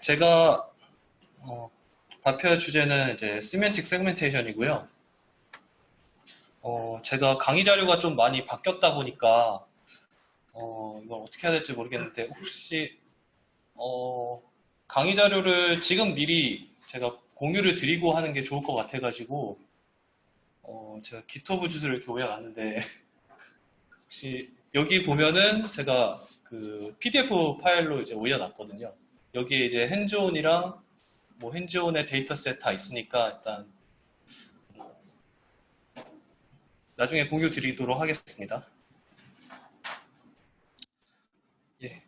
제가 발표 주제는 이제 시멘틱 세그멘테이션이고요. 제가 강의 자료가 좀 많이 바뀌었다 보니까 이걸 어떻게 해야 될지 모르겠는데 혹시 강의 자료를 지금 미리 제가 공유를 드리고 하는 게 좋을 것 같아가지고 제가 기토브 주소를 이렇게 올려놨는데 혹시 여기 보면은 제가 그 PDF 파일로 이제 올려놨거든요. 여기에 이제 핸즈온이랑 뭐 핸즈온의 데이터셋 다 있으니까 일단 나중에 공유 드리도록 하겠습니다. 예.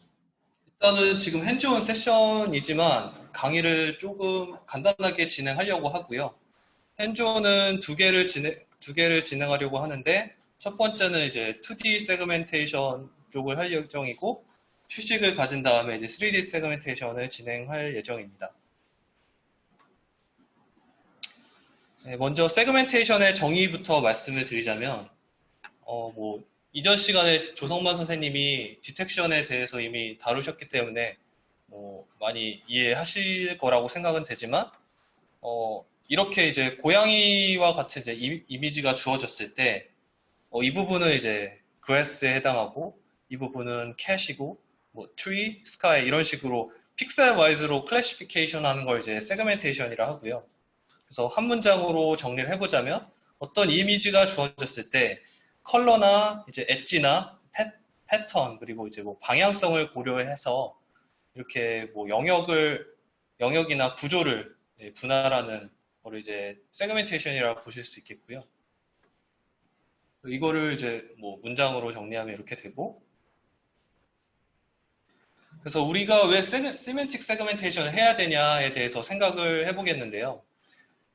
일단은 지금 핸즈온 세션이지만 강의를 조금 간단하게 진행하려고 하고요. 핸즈온은 두 개를 진행하려고 하는데 첫 번째는 이제 2D 세그멘테이션 쪽을 할 예정이고 휴식을 가진 다음에 이제 3D 세그멘테이션을 진행할 예정입니다. 네, 먼저 세그멘테이션의 정의부터 말씀을 드리자면 뭐 이전 시간에 조성만 선생님이 디텍션에 대해서 이미 다루셨기 때문에 뭐 많이 이해하실 거라고 생각은 되지만 이렇게 이제 고양이와 같은 이제 이미지가 주어졌을 때 이 부분은 이제 grass에 해당하고 이 부분은 cat이고 뭐 tree, sky 이런 식으로 픽셀 와이즈로 클래시피케이션 하는 걸 이제 세그멘테이션이라 하고요. 그래서 한 문장으로 정리를 해보자면 어떤 이미지가 주어졌을 때 컬러나 이제 엣지나 패턴 그리고 이제 뭐 방향성을 고려해서 이렇게 뭐 영역이나 구조를 분할하는 거를 이제 세그멘테이션이라고 보실 수 있겠고요. 이거를 이제 뭐 문장으로 정리하면 이렇게 되고 그래서 우리가 왜 시멘틱 세그멘테이션을 해야 되냐에 대해서 생각을 해보겠는데요.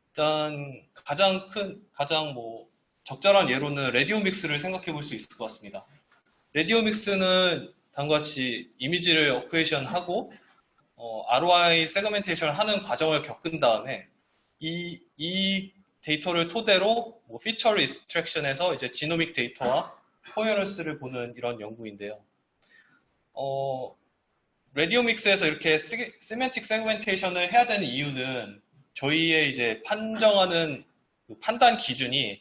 일단 가장 뭐 적절한 예로는 레디오 믹스를 생각해 볼 수 있을 것 같습니다. 레디오 믹스는 다음과 같이 이미지를 오퍼레이션 하고 ROI 세그멘테이션을 하는 과정을 겪은 다음에 이 데이터를 토대로 뭐 피처 리스트렉션에서 이제 지노믹 데이터와 코헤런스를 보는 이런 연구인데요. 레디오 믹스에서 이렇게 시멘틱 세그멘테이션을 해야 되는 이유는 저희의 이제 판정하는 그 판단 기준이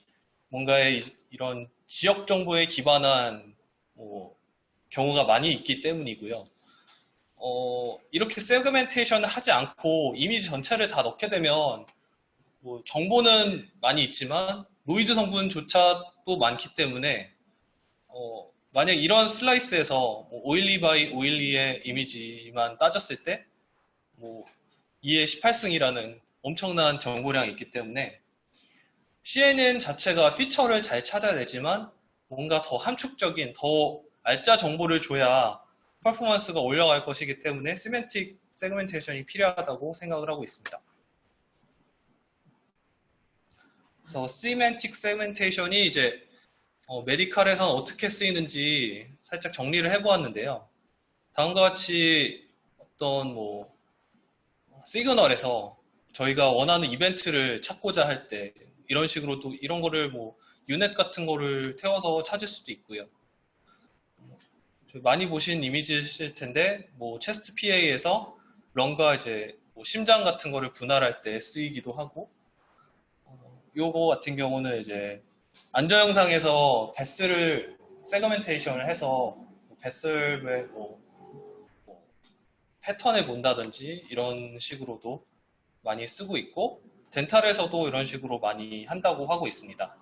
뭔가의 이런 지역 정보에 기반한 뭐 경우가 많이 있기 때문이고요. 이렇게 세그멘테이션을 하지 않고 이미지 전체를 다 넣게 되면 뭐 정보는 많이 있지만 노이즈 성분조차 또 많기 때문에 만약 이런 슬라이스에서 뭐 오일리 바이 오일리의 이미지만 따졌을 때 뭐 2의 18승이라는 엄청난 정보량이 있기 때문에 CNN 자체가 피처를 잘 찾아내지만 뭔가 더 함축적인, 더 알짜 정보를 줘야 퍼포먼스가 올라갈 것이기 때문에 시멘틱 세그멘테이션이 필요하다고 생각을 하고 있습니다. 그래서 시멘틱 세그멘테이션이 이제 메디칼에서는 어떻게 쓰이는지 살짝 정리를 해보았는데요. 다음과 같이 어떤 뭐 시그널에서 저희가 원하는 이벤트를 찾고자 할 때 이런 식으로 또 이런 거를 뭐 유넷 같은 거를 태워서 찾을 수도 있고요. 많이 보신 이미지실 텐데 뭐 체스트 PA에서 런과 이제 뭐 심장 같은 거를 분할할 때 쓰이기도 하고 요거 같은 경우는 이제 안저 영상에서 베스를 세그멘테이션을 해서 베스의 뭐 패턴을 본다든지 이런 식으로도 많이 쓰고 있고 덴탈에서도 이런 식으로 많이 한다고 하고 있습니다.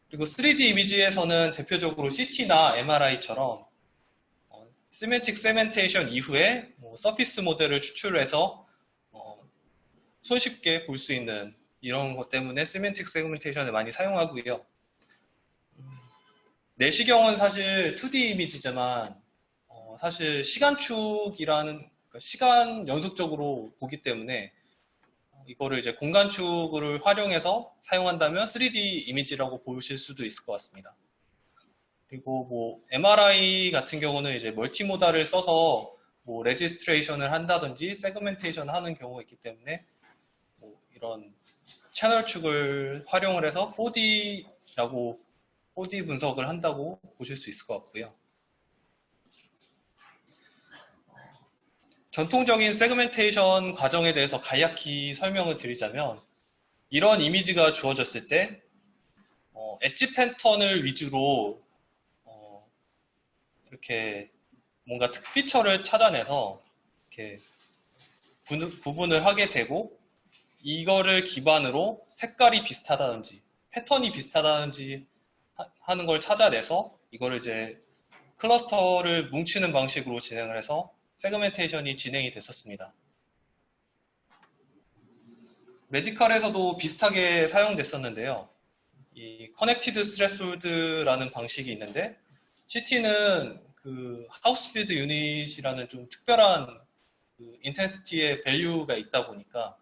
그리고 3D 이미지에서는 대표적으로 CT나 MRI처럼 시멘틱 세멘테이션 이후에 서피스 모델을 추출해서 손쉽게 볼 수 있는 이런 것 때문에 시멘틱 세그멘테이션을 많이 사용하고요. 내시경은 사실 2D 이미지지만 사실 시간축이라는 그러니까 시간 연속적으로 보기 때문에 이거를 이제 공간축을 활용해서 사용한다면 3D 이미지라고 보실 수도 있을 것 같습니다. 그리고 뭐 MRI 같은 경우는 이제 멀티모달을 써서 뭐 레지스트레이션을 한다든지 세그멘테이션 하는 경우가 있기 때문에 뭐 이런 채널축을 활용을 해서 4D 분석을 한다고 보실 수 있을 것 같고요. 전통적인 세그멘테이션 과정에 대해서 간략히 설명을 드리자면 이런 이미지가 주어졌을 때 엣지 패턴을 위주로 이렇게 뭔가 피처를 찾아내서 이렇게 구분을 하게 되고 이거를 기반으로 색깔이 비슷하다든지 패턴이 비슷하다든지 하는 걸 찾아내서 이거를 이제 클러스터를 뭉치는 방식으로 진행을 해서 세그멘테이션이 진행이 됐었습니다. 메디컬에서도 비슷하게 사용됐었는데요. 이 커넥티드 스레솔드라는 방식이 있는데 CT는 그 하우스필드 유닛이라는 좀 특별한 그 인텐시티의 밸류가 있다 보니까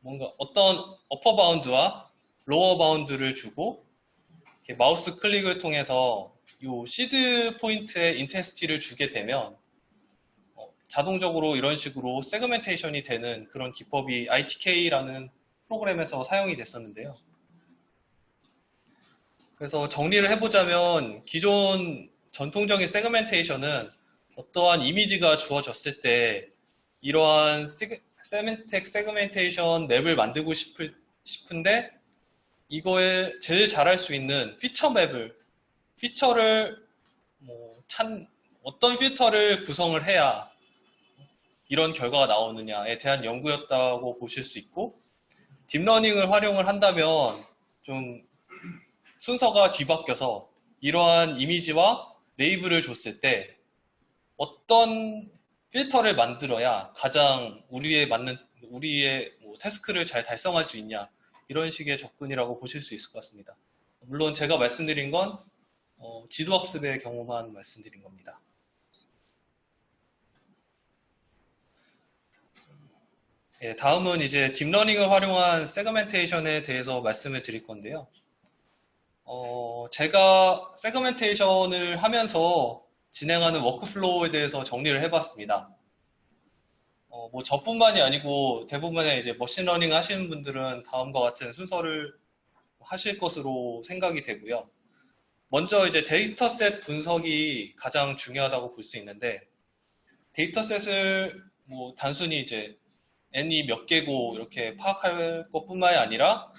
뭔가 어떤 어퍼 바운드와 로어 바운드를 주고 이렇게 마우스 클릭을 통해서 이 시드 포인트의 인텐시티를 주게 되면 자동적으로 이런 식으로 세그멘테이션이 되는 그런 기법이 ITK라는 프로그램에서 사용이 됐었는데요. 그래서 정리를 해보자면 기존 전통적인 세그멘테이션은 어떠한 이미지가 주어졌을 때 이러한 세멘텍 세그멘테이션 맵을 만들고 싶은데 이거에 제일 잘할 수 있는 피처를 어떤 필터를 구성을 해야 이런 결과가 나오느냐에 대한 연구였다고 보실 수 있고 딥러닝을 활용을 한다면 좀 순서가 뒤바뀌어서 이러한 이미지와 레이블을 줬을 때 어떤 필터를 만들어야 가장 우리의 태스크를 잘 달성할 수 있냐 이런 식의 접근이라고 보실 수 있을 것 같습니다. 물론 제가 말씀드린 건 지도학습의 경우만 말씀드린 겁니다. 예, 다음은 이제 딥러닝을 활용한 세그멘테이션에 대해서 말씀을 드릴 건데요. 제가 세그멘테이션을 하면서 진행하는 워크플로우에 대해서 정리를 해봤습니다. 저뿐만이 아니고 대부분의 이제 머신러닝 하시는 분들은 다음과 같은 순서를 하실 것으로 생각이 되고요. 먼저 이제 데이터셋 분석이 가장 중요하다고 볼 수 있는데 데이터셋을 단순히 이제 n이 몇 개고 이렇게 파악할 것뿐만이 아니라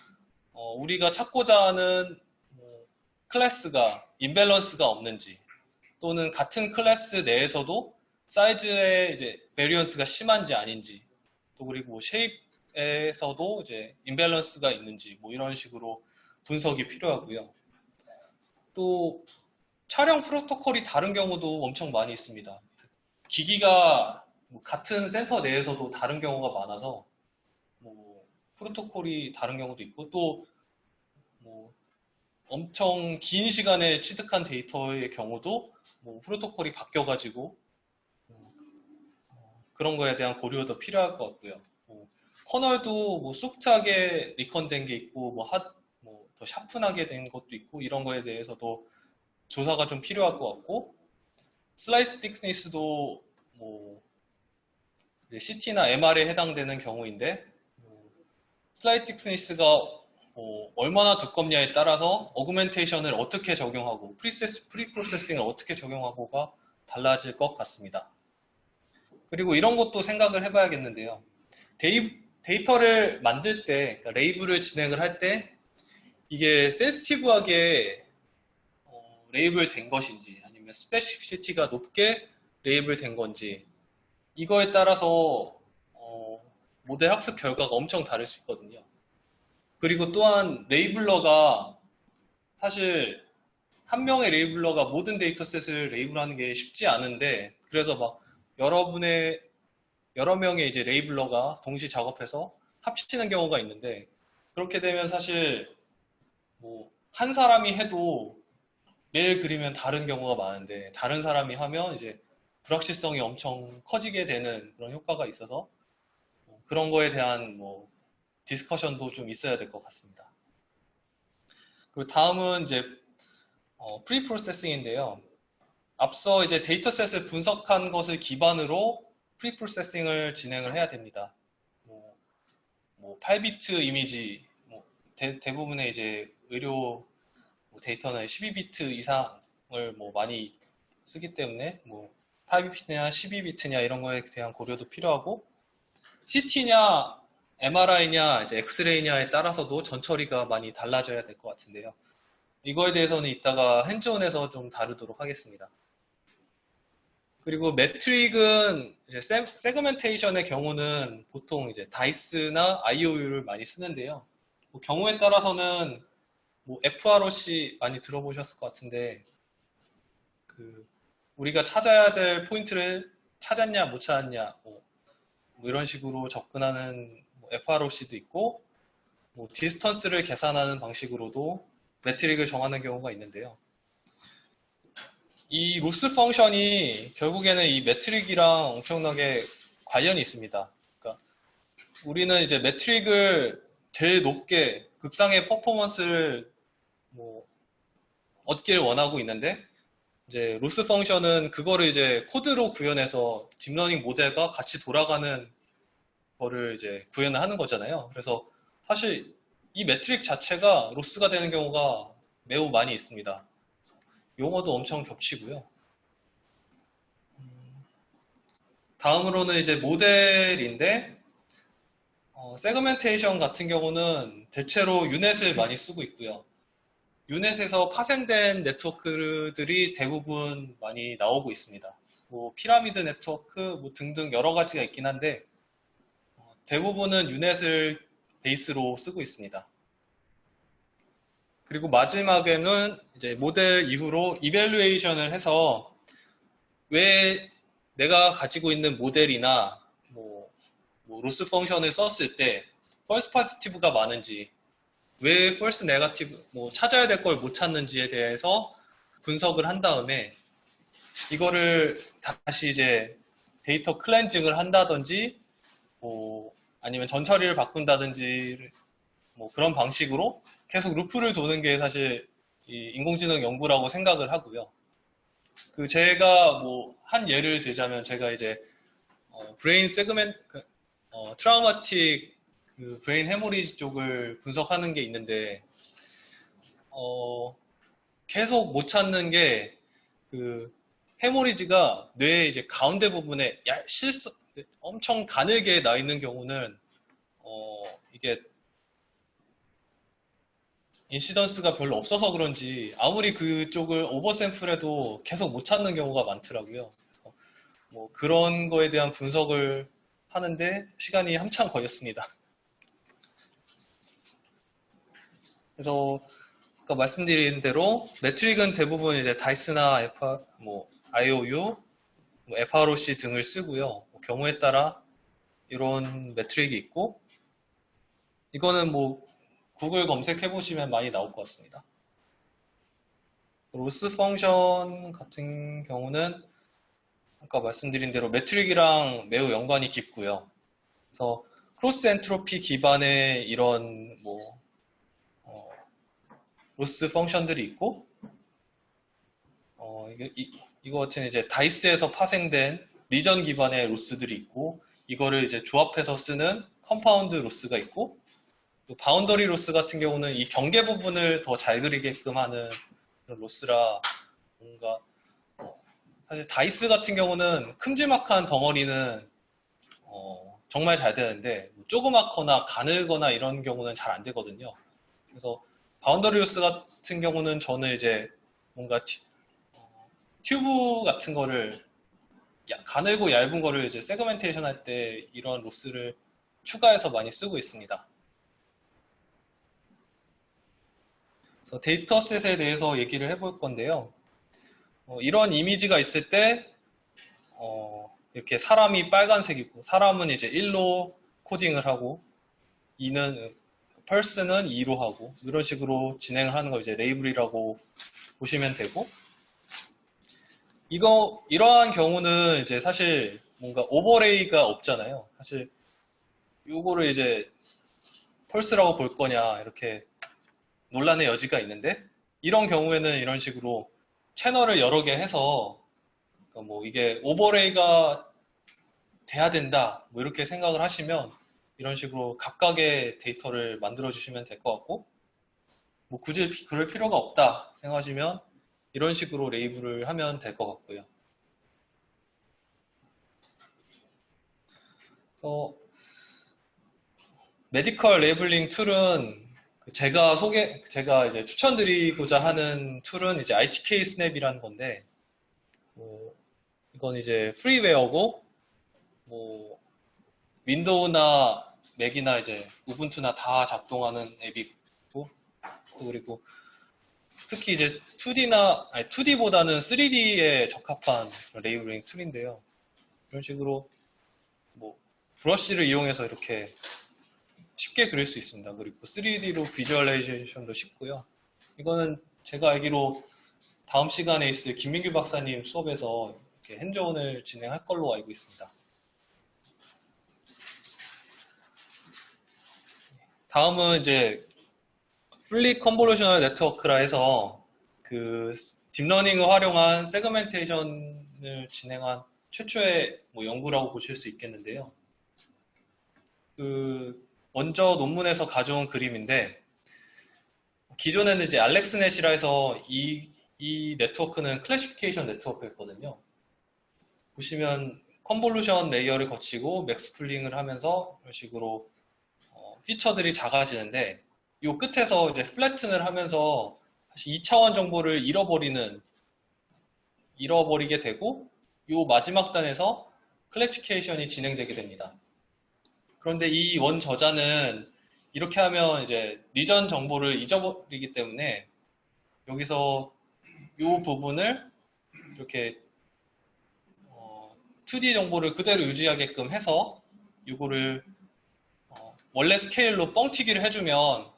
우리가 찾고자 하는 클래스가 임밸런스가 없는지 또는 같은 클래스 내에서도 사이즈의 이제 베리언스가 심한지 아닌지 또 그리고 쉐입에서도 이제 임밸런스가 있는지 이런 식으로 분석이 필요하고요. 또 촬영 프로토콜이 다른 경우도 엄청 많이 있습니다. 기기가 같은 센터 내에서도 다른 경우가 많아서 프로토콜이 다른 경우도 있고 또 엄청 긴 시간에 취득한 데이터의 경우도 프로토콜이 바뀌어가지고 그런 거에 대한 고려도 필요할 것 같고요. 커널도 소프트하게 리컨된 게 있고 더 샤픈하게 된 것도 있고 이런 거에 대해서도 조사가 좀 필요할 것 같고 슬라이스 틱니스도 CT나 MR에 해당되는 경우인데 슬라이스 틱니스가 얼마나 두껍냐에 따라서 어그멘테이션을 어떻게 적용하고 프리프로세싱을 어떻게 적용하고가 달라질 것 같습니다. 그리고 이런 것도 생각을 해봐야겠는데요. 데이터를 만들 때, 그러니까 레이블을 진행을 할 때 이게 센시티브하게 레이블 된 것인지 아니면 스페시시티가 높게 레이블 된 건지 이거에 따라서 모델 학습 결과가 엄청 다를 수 있거든요. 그리고 또한 레이블러가 사실 한 명의 레이블러가 모든 데이터셋을 레이블하는 게 쉽지 않은데 그래서 여러 명의 이제 레이블러가 동시 작업해서 합치는 경우가 있는데 그렇게 되면 사실 한 사람이 해도 매일 그리면 다른 경우가 많은데 다른 사람이 하면 이제 불확실성이 엄청 커지게 되는 그런 효과가 있어서 그런 거에 대한 디스커션도 좀 있어야 될 것 같습니다. 그리고 다음은 이제 프리프로세싱인데요. 앞서 이제 데이터셋을 분석한 것을 기반으로 프리프로세싱을 진행을 해야 됩니다. 8비트 이미지, 대부분의 이제 의료 데이터는 12비트 이상을 많이 쓰기 때문에 8비트냐 12비트냐 이런 거에 대한 고려도 필요하고 CT냐 MRI냐 이제 엑스레이냐에 따라서도 전처리가 많이 달라져야 될 것 같은데요. 이거에 대해서는 이따가 핸즈온에서 좀 다루도록 하겠습니다. 그리고 매트릭은 이제 세그멘테이션의 경우는 보통 이제 다이스나 IOU를 많이 쓰는데요. 뭐 경우에 따라서는 뭐 FROC 많이 들어보셨을 것 같은데 우리가 찾아야 될 포인트를 찾았냐 못 찾았냐 뭐 이런 식으로 접근하는 뭐 FROC도 있고 뭐 디스턴스를 계산하는 방식으로도 매트릭을 정하는 경우가 있는데요. 이 로스 펑션이 결국에는 이 매트릭이랑 엄청나게 관련이 있습니다. 그러니까 우리는 이제 매트릭을 제일 높게 극상의 퍼포먼스를 뭐 얻기를 원하고 있는데 이제 로스 펑션은 그거를 이제 코드로 구현해서 딥러닝 모델과 같이 돌아가는 거를 이제 구현을 하는 거잖아요. 그래서 사실 이 매트릭 자체가 로스가 되는 경우가 매우 많이 있습니다. 용어도 엄청 겹치고요. 다음으로는 이제 모델인데 세그멘테이션 같은 경우는 대체로 유넷을 많이 쓰고 있고요. 유넷에서 파생된 네트워크들이 대부분 많이 나오고 있습니다. 뭐 피라미드 네트워크 뭐 등등 여러 가지가 있긴 한데 대부분은 유넷을 베이스로 쓰고 있습니다. 그리고 마지막에는 이제 모델 이후로 이밸루에이션을 해서 왜 내가 가지고 있는 모델이나 뭐 로스 펑션을 썼을 때 펄스 포지티브가 많은지 왜 펄스 네거티브 뭐 찾아야 될 걸 못 찾는지에 대해서 분석을 한 다음에 이거를 다시 이제 데이터 클렌징을 한다든지 뭐 아니면 전처리를 바꾼다든지 뭐 그런 방식으로 계속 루프를 도는 게 사실 이 인공지능 연구라고 생각을 하고요. 제가 뭐 한 예를 들자면 제가 이제 브레인 트라우마틱 브레인 해모리지 쪽을 분석하는 게 있는데 계속 못 찾는 게 해모리지가 뇌의 이제 가운데 부분에 엄청 가늘게 나 있는 경우는 이게 인시던스가 별로 없어서 그런지 아무리 그쪽을 오버샘플해도 계속 못 찾는 경우가 많더라고요. 그래서 뭐 그런 거에 대한 분석을 하는데 시간이 한참 걸렸습니다. 그래서 아까 말씀드린 대로 매트릭은 대부분 이제 다이스나 IOU, FROC 등을 쓰고요. 경우에 따라 이런 매트릭이 있고 이거는 뭐 구글 검색해 보시면 많이 나올 것 같습니다. 로스 펑션 같은 경우는 아까 말씀드린 대로 매트릭이랑 매우 연관이 깊고요. 그래서 크로스 엔트로피 기반의 이런 로스 펑션들이 있고 이거 같은 이제 다이스에서 파생된 리전 기반의 로스들이 있고 이거를 이제 조합해서 쓰는 컴파운드 로스가 있고 또 바운더리 로스 같은 경우는 이 경계 부분을 더 잘 그리게끔 하는 그런 로스라 뭔가 사실 다이스 같은 경우는 큼지막한 덩어리는 정말 잘 되는데 조그맣거나 가늘거나 이런 경우는 잘 안 되거든요. 그래서 바운더리 로스 같은 경우는 저는 이제 뭔가 튜브 같은 거를 가늘고 얇은 거를 이제 세그멘테이션 할 때 이런 로스를 추가해서 많이 쓰고 있습니다. 그래서 데이터셋에 대해서 얘기를 해볼 건데요. 이런 이미지가 있을 때 이렇게 사람이 빨간색이고 사람은 이제 1로 코딩을 하고 펄스는 2로 하고 이런 식으로 진행을 하는 걸 이제 레이블이라고 보시면 되고 이러한 경우는 이제 사실 뭔가 오버레이가 없잖아요. 사실 요거를 이제 펄스라고 볼 거냐 이렇게 논란의 여지가 있는데 이런 경우에는 이런 식으로 채널을 여러 개 해서 뭐 이게 오버레이가 돼야 된다 뭐 이렇게 생각을 하시면 이런 식으로 각각의 데이터를 만들어 주시면 될 것 같고 뭐 굳이 그럴 필요가 없다 생각하시면 이런 식으로 레이블을 하면 될 것 같고요. 그래서 메디컬 레이블링 툴은 제가 이제 추천드리고자 하는 툴은 이제 ITK 스냅이라는 건데, 이건 이제 프리웨어고, 뭐, 윈도우나 맥이나 이제 우분투나 다 작동하는 앱이고, 또 그리고 특히 이제 2D보다는 3D에 적합한 레이블링 툴인데요. 이런 식으로 뭐 브러쉬를 이용해서 이렇게 쉽게 그릴 수 있습니다. 그리고 3D로 비주얼라이제이션도 쉽고요. 이거는 제가 알기로 다음 시간에 있을 김민규 박사님 수업에서 이렇게 핸즈온을 진행할 걸로 알고 있습니다. 다음은 이제 풀리 컨볼루셔널 네트워크라 해서 그 딥러닝을 활용한 세그멘테이션을 진행한 최초의 뭐 연구라고 보실 수 있겠는데요. 먼저 논문에서 가져온 그림인데, 기존에는 이제 알렉스넷이라 해서 이 네트워크는 클래시피케이션 네트워크였거든요. 보시면 컨볼루션 레이어를 거치고 맥스풀링을 하면서 이런 식으로 피처들이 작아지는데, 이 끝에서 이제 플래튼을 하면서 다시 2차원 정보를 잃어버리게 되고, 이 마지막 단에서 클래시피케이션이 진행되게 됩니다. 그런데 이 원 저자는 이렇게 하면 이제 리전 정보를 잊어버리기 때문에 여기서 이 부분을 이렇게 2D 정보를 그대로 유지하게끔 해서 이거를 원래 스케일로 뻥튀기를 해주면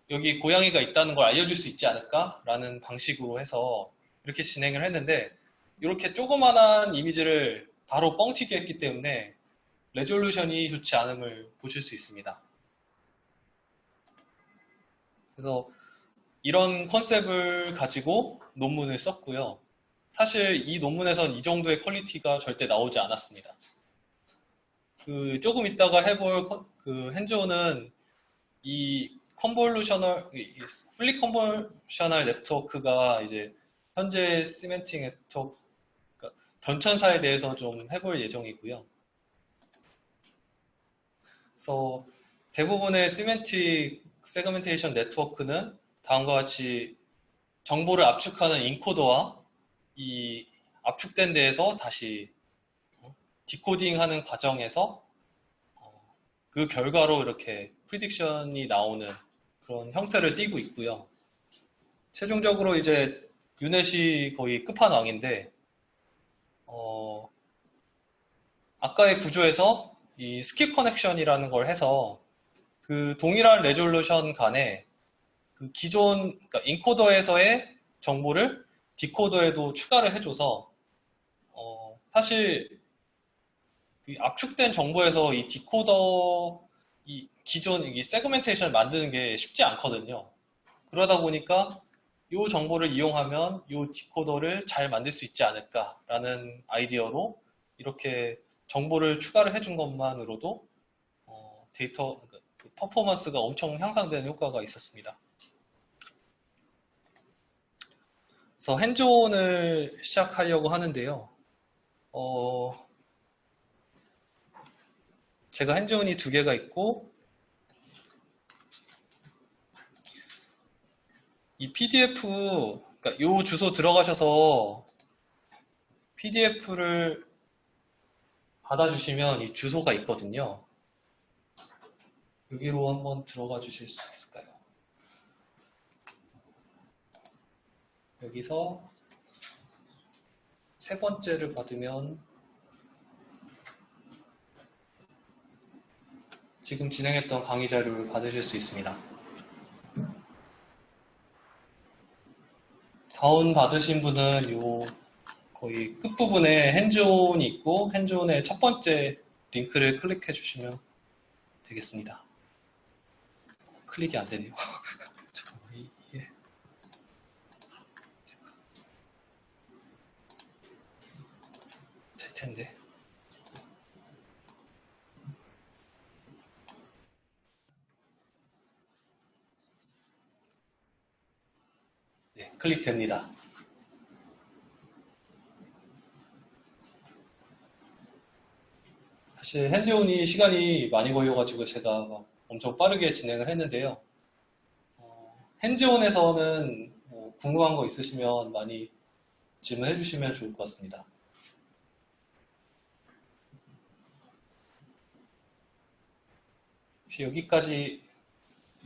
여기 고양이가 있다는 걸 알려줄 수 있지 않을까라는 방식으로 해서 이렇게 진행을 했는데, 이렇게 조그만한 이미지를 바로 뻥튀기 했기 때문에 레졸루션이 좋지 않음을 보실 수 있습니다. 그래서 이런 컨셉을 가지고 논문을 썼고요. 사실 이 논문에선 이 정도의 퀄리티가 절대 나오지 않았습니다. 조금 이따가 해볼 핸즈온은 이 풀리 컨볼루셔널 네트워크가 이제 현재 시멘틱 네트워크, 그러니까 변천사에 대해서 좀 해볼 예정이고요. 그래서 대부분의 시멘틱 세그멘테이션 네트워크는 다음과 같이 정보를 압축하는 인코더와 이 압축된 데에서 다시 디코딩하는 과정에서 그 결과로 이렇게 프리딕션이 나오는 그런 형태를 띠고 있고요. 최종적으로 이제 유넷이 거의 끝판왕인데, 아까의 구조에서 이 스킵 커넥션이라는 걸 해서 그 동일한 레졸루션 간에 그 기존, 그러니까 인코더에서의 정보를 디코더에도 추가를 해줘서, 사실 그 압축된 정보에서 이 디코더, 기존 이 세그멘테이션을 만드는 게 쉽지 않거든요. 그러다 보니까 이 정보를 이용하면 이 디코더를 잘 만들 수 있지 않을까라는 아이디어로 이렇게 정보를 추가를 해준 것만으로도 데이터 퍼포먼스가 엄청 향상되는 효과가 있었습니다. 그래서 핸즈온을 시작하려고 하는데요. 제가 핸즈온이 2개가 있고, 이 PDF, 그러니까 이 주소 들어가셔서 PDF를 받아주시면 이 주소가 있거든요. 여기로 한번 들어가 주실 수 있을까요? 여기서 세 번째를 받으면 지금 진행했던 강의 자료를 받으실 수 있습니다. 다운 받으신 분은 요 거의 끝부분에 핸즈온이 있고, 핸즈온의 첫 번째 링크를 클릭해 주시면 되겠습니다. 클릭이 안 되네요. 잠깐만, 이게. 될 텐데. 네, 클릭됩니다. 사실 핸즈온이 시간이 많이 걸려가지고 제가 막 엄청 빠르게 진행을 했는데요. 핸즈온에서는 뭐 궁금한 거 있으시면 많이 질문해 주시면 좋을 것 같습니다. 혹시 여기까지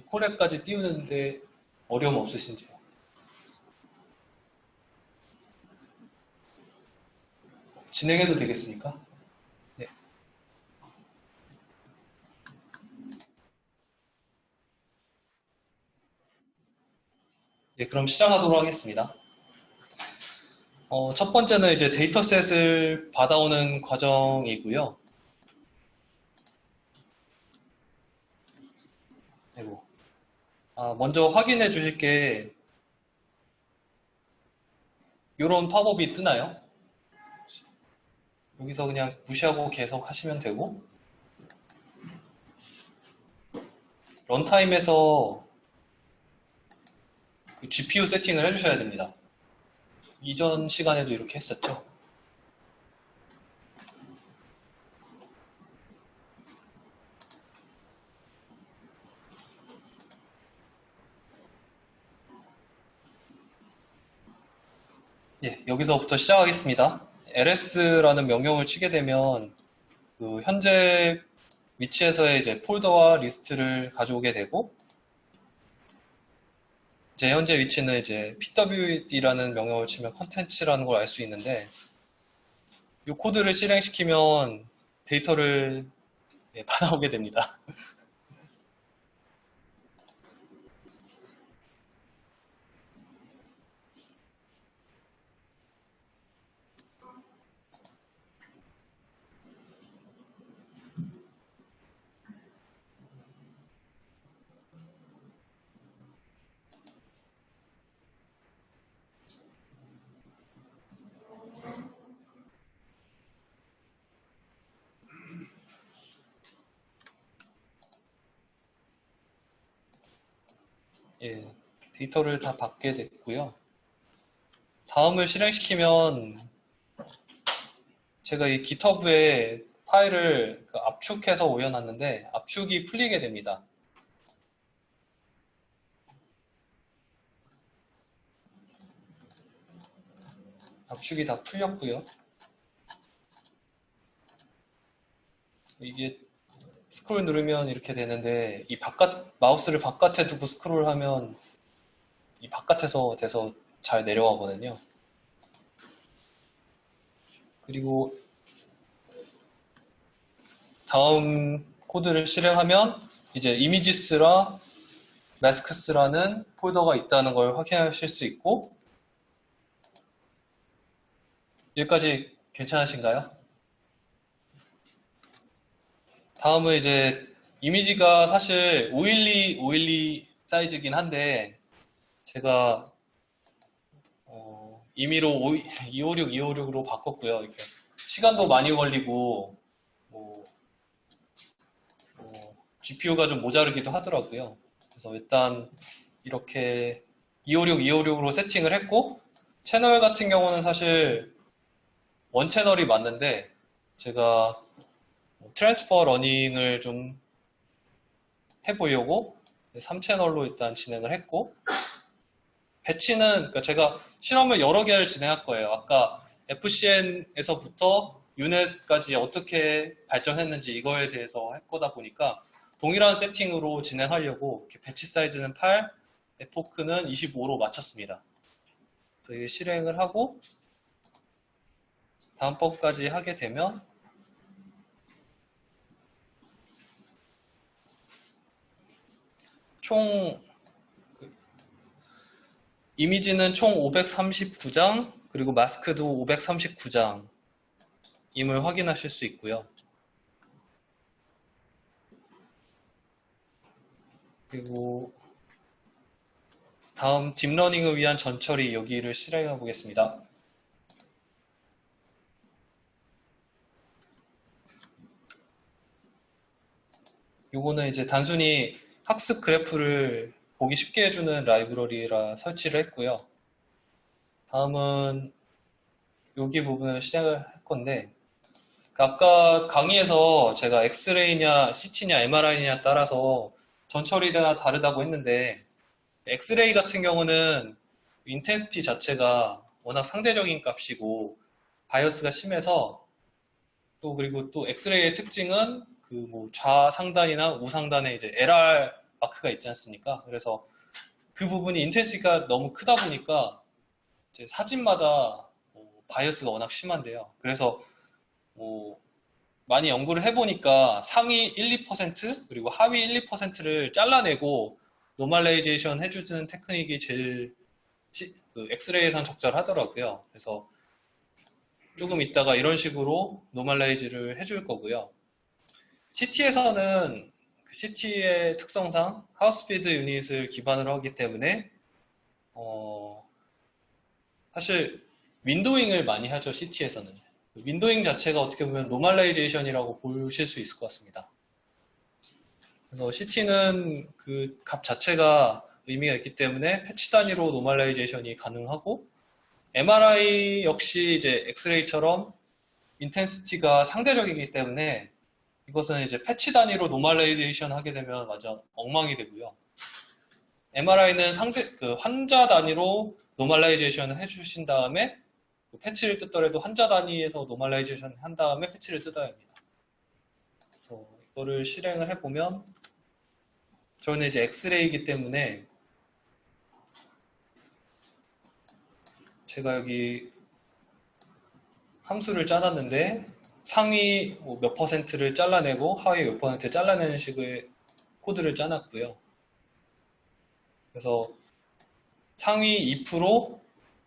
콜렉까지 띄우는데 어려움 없으신지요? 진행해도 되겠습니까? 네. 네, 그럼 시작하도록 하겠습니다. 첫 번째는 이제 데이터셋을 받아오는 과정이고요. 아이고. 먼저 확인해 주실 게 이런 팝업이 뜨나요? 여기서 그냥 무시하고 계속 하시면 되고, 런타임에서 그 GPU 세팅을 해주셔야 됩니다. 이전 시간에도 이렇게 했었죠. 예, 여기서부터 시작하겠습니다. ls라는 명령을 치게 되면 그 현재 위치에서의 이제 폴더와 리스트를 가져오게 되고, 제 현재 위치는 이제 pwd라는 명령을 치면 컨텐츠라는 걸 알 수 있는데, 이 코드를 실행시키면 데이터를 받아오게 됩니다. 예, 데이터를 다 받게 됐고요. 다음을 실행시키면 제가 이 GitHub에 파일을 압축해서 올려놨는데 압축이 풀리게 됩니다. 압축이 다 풀렸고요. 이게 스크롤 누르면 이렇게 되는데 이 마우스를 바깥에 두고 스크롤하면 이 바깥에서 돼서 잘 내려가거든요. 그리고 다음 코드를 실행하면 이제 이미지스랑 마스크스라는 폴더가 있다는 걸 확인하실 수 있고, 여기까지 괜찮으신가요? 다음은 이제 이미지가 사실 512 사이즈긴 한데 제가 임의로 256로 바꿨고요. 이렇게 시간도 많이 걸리고 GPU가 좀 모자르기도 하더라고요. 그래서 일단 이렇게 256로 세팅을 했고, 채널 같은 경우는 사실 원 채널이 맞는데 제가 트랜스퍼 러닝을 좀 해보려고 3채널로 일단 진행을 했고, 배치는 그러니까 제가 실험을 여러 개를 진행할 거예요. 아까 FCN에서부터 유넷까지 어떻게 발전했는지 이거에 대해서 할 거다 보니까 동일한 세팅으로 진행하려고 배치 사이즈는 8, 에포크는 25로 맞췄습니다. 그래서 실행을 하고 다음번까지 하게 되면 총 이미지는 총 539장, 그리고 마스크도 539장 임을 확인하실 수 있고요. 그리고 다음 딥러닝을 위한 전처리 여기를 실행해 보겠습니다. 요거는 이제 단순히 학습 그래프를 보기 쉽게 해주는 라이브러리라 설치를 했고요. 다음은 여기 부분을 시작을 할 건데, 아까 강의에서 제가 엑스레이냐 CT냐 MRI냐 따라서 전처리가 다르다고 했는데 엑스레이 같은 경우는 인텐시티 자체가 워낙 상대적인 값이고 바이어스가 심해서 또 그리고 또 엑스레이의 특징은 그 뭐 좌상단이나 우상단에 이제 LR 마크가 있지 않습니까? 그래서 그 부분이 인텐시티가 너무 크다 보니까 이제 사진마다 바이어스가 워낙 심한데요. 그래서 뭐 많이 연구를 해보니까 상위 1, 2% 그리고 하위 1, 2%를 잘라내고 노멀라이제이션 해주는 테크닉이 제일 그 엑스레이에선 적절하더라고요. 그래서 조금 있다가 이런 식으로 노멀라이즈를 해줄 거고요. CT에서는 CT의 특성상 하우스피드 유닛을 기반으로 하기 때문에 사실 윈도잉을 많이 하죠. CT에서는 윈도잉 자체가 어떻게 보면 노멀라이제이션이라고 보실 수 있을 것 같습니다. 그래서 CT는 그 값 자체가 의미가 있기 때문에 패치 단위로 노멀라이제이션이 가능하고 MRI 역시 이제 엑스레이처럼 인텐시티가 상대적이기 때문에 이것은 이제 패치 단위로 노멀라이제이션 하게 되면 완전 엉망이 되고요. MRI는 그 환자 단위로 노멀라이제이션을 해주신 다음에 그 패치를 뜯더라도 환자 단위에서 노멀라이제이션 한 다음에 패치를 뜯어야 합니다. 그래서 이거를 실행을 해보면 저는 이제 엑스레이이기 때문에 제가 여기 함수를 짜놨는데 상위 몇 퍼센트를 잘라내고 하위 몇 퍼센트 잘라내는 식의 코드를 짜놨고요. 그래서 상위 2%,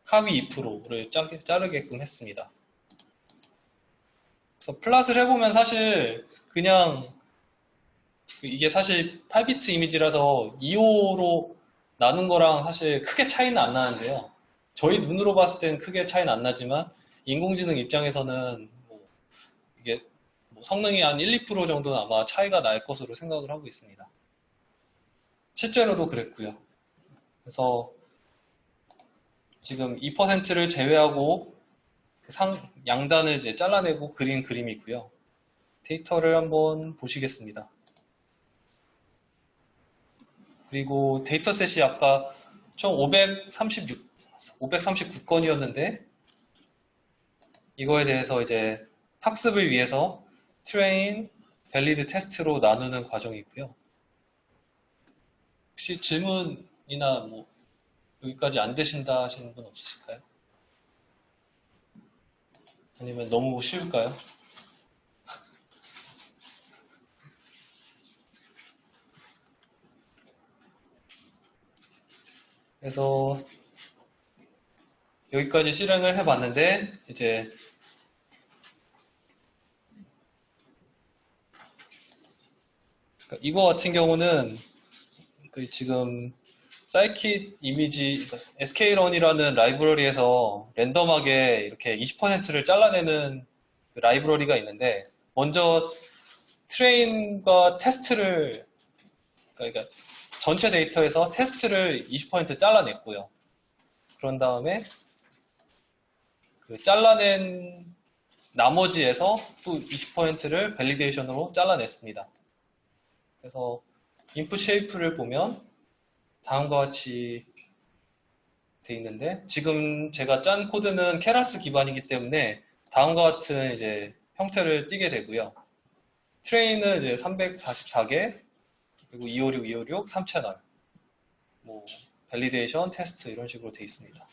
하위 2%를 자르게끔 했습니다. 그래서 플랫을 해보면 사실 그냥 이게 사실 8비트 이미지라서 2호로 나눈 거랑 사실 크게 차이는 안 나는데요. 저희 눈으로 봤을 때는 크게 차이는 안 나지만 인공지능 입장에서는 이게 성능이 한 1, 2% 정도는 아마 차이가 날 것으로 생각을 하고 있습니다. 실제로도 그랬고요. 그래서 지금 2%를 제외하고 양단을 이제 잘라내고 그린 그림이 있고요. 데이터를 한번 보시겠습니다. 그리고 데이터셋이 아까 총 539건이었는데 이거에 대해서 이제 학습을 위해서 트레인, 밸리드 테스트로 나누는 과정이 있고요. 혹시 질문이나 뭐 여기까지 안 되신다 하시는 분 없으실까요? 아니면 너무 쉬울까요? 그래서 여기까지 실행을 해봤는데 이제 이거 같은 경우는 지금 사이킷 이미지 sklearn이라는 라이브러리에서 랜덤하게 이렇게 20%를 잘라내는 라이브러리가 있는데 먼저 트레인과 테스트를 그러니까 전체 데이터에서 테스트를 20% 잘라냈고요. 그런 다음에 그 잘라낸 나머지에서 또 20%를 밸리데이션으로 잘라냈습니다. 그래서 인풋 쉐이프를 보면 다음과 같이 돼 있는데 지금 제가 짠 코드는 케라스 기반이기 때문에 다음과 같은 이제 형태를 띠게 되고요. 트레인은 이제 344개 그리고 256, 256, 3채널 뭐 밸리데이션, 테스트 이런 식으로 돼 있습니다.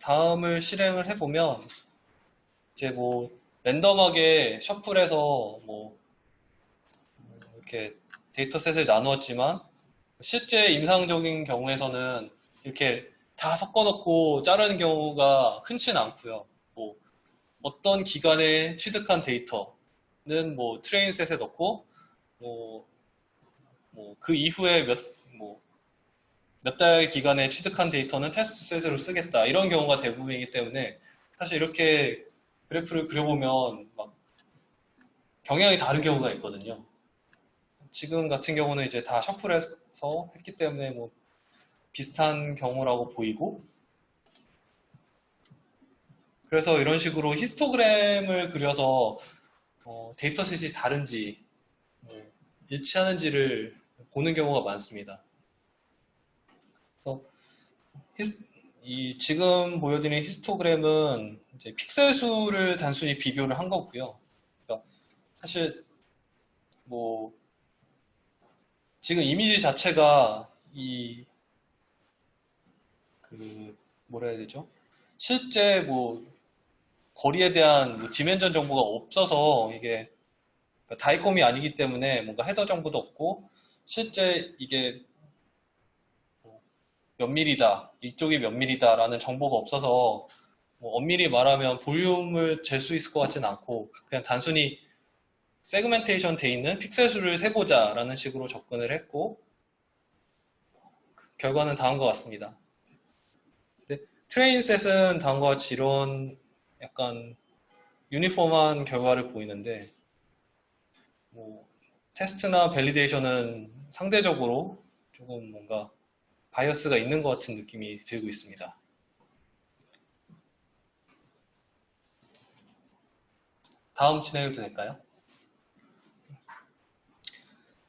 다음을 실행을 해보면 이제 뭐 랜덤하게 셔플해서 뭐 이렇게 데이터셋을 나누었지만 실제 임상적인 경우에서는 이렇게 다 섞어놓고 자르는 경우가 흔치는 않고요. 뭐 어떤 기간에 취득한 데이터는 뭐 트레인셋에 넣고 뭐 그 이후에 몇 달 기간에 취득한 데이터는 테스트 셋으로 쓰겠다 이런 경우가 대부분이기 때문에 사실 이렇게 그래프를 그려보면 막 경향이 다른 경우가 있거든요. 지금 같은 경우는 이제 다 셔플해서 했기 때문에 뭐 비슷한 경우라고 보이고 그래서 이런 식으로 히스토그램을 그려서 데이터셋이 다른지 일치하는지를 보는 경우가 많습니다. 그래서 지금 보여드린 히스토그램은 이제 픽셀 수를 단순히 비교를 한 거고요. 그러니까 사실 뭐 지금 이미지 자체가 뭐라 해야 되죠? 실제 뭐 거리에 대한 뭐 디멘전 정보가 없어서 이게 다이콤이 아니기 때문에 뭔가 헤더 정보도 없고 실제 이게 몇 밀리다, 이쪽이 몇 밀리다라는 정보가 없어서 뭐 엄밀히 말하면 볼륨을 잴 수 있을 것 같지는 않고 그냥 단순히 세그멘테이션 돼 있는 픽셀 수를 세보자 라는 식으로 접근을 했고 결과는 다음과 같습니다. 트레인셋은 다음과 같이 이런 약간 유니폼한 결과를 보이는데 뭐 테스트나 밸리데이션은 상대적으로 조금 뭔가 바이어스가 있는 것 같은 느낌이 들고 있습니다. 다음 진행해도 될까요?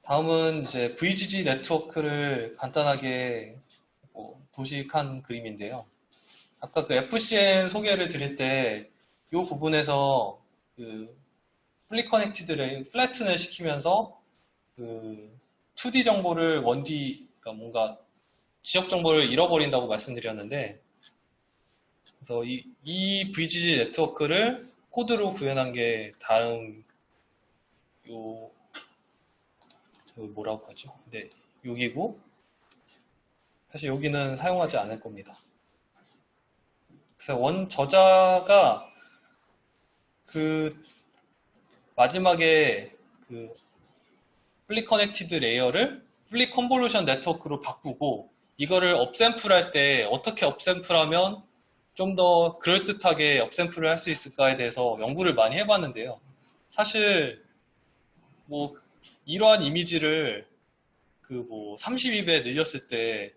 다음은 이제 VGG 네트워크를 간단하게 도식한 그림인데요. 아까 그 FCN 소개를 드릴 때 이 부분에서 그 플리 커넥티드를 플래튼을 시키면서 그 2D 정보를 1D, 그러니까 뭔가 지역 정보를 잃어버린다고 말씀드렸는데, 그래서 이 VGG 네트워크를 코드로 구현한 게 다음 뭐라고 하죠? 네, 여기고 사실 여기는 사용하지 않을 겁니다. 그래서 원 저자가 그 마지막에 그 플리 커넥티드 레이어를 플리 컨볼루션 네트워크로 바꾸고 이거를 업샘플할 때 어떻게 업샘플하면 좀 더 그럴듯하게 업샘플을 할 수 있을까에 대해서 연구를 많이 해봤는데요. 사실 뭐 이러한 이미지를 그 뭐 32배 늘렸을 때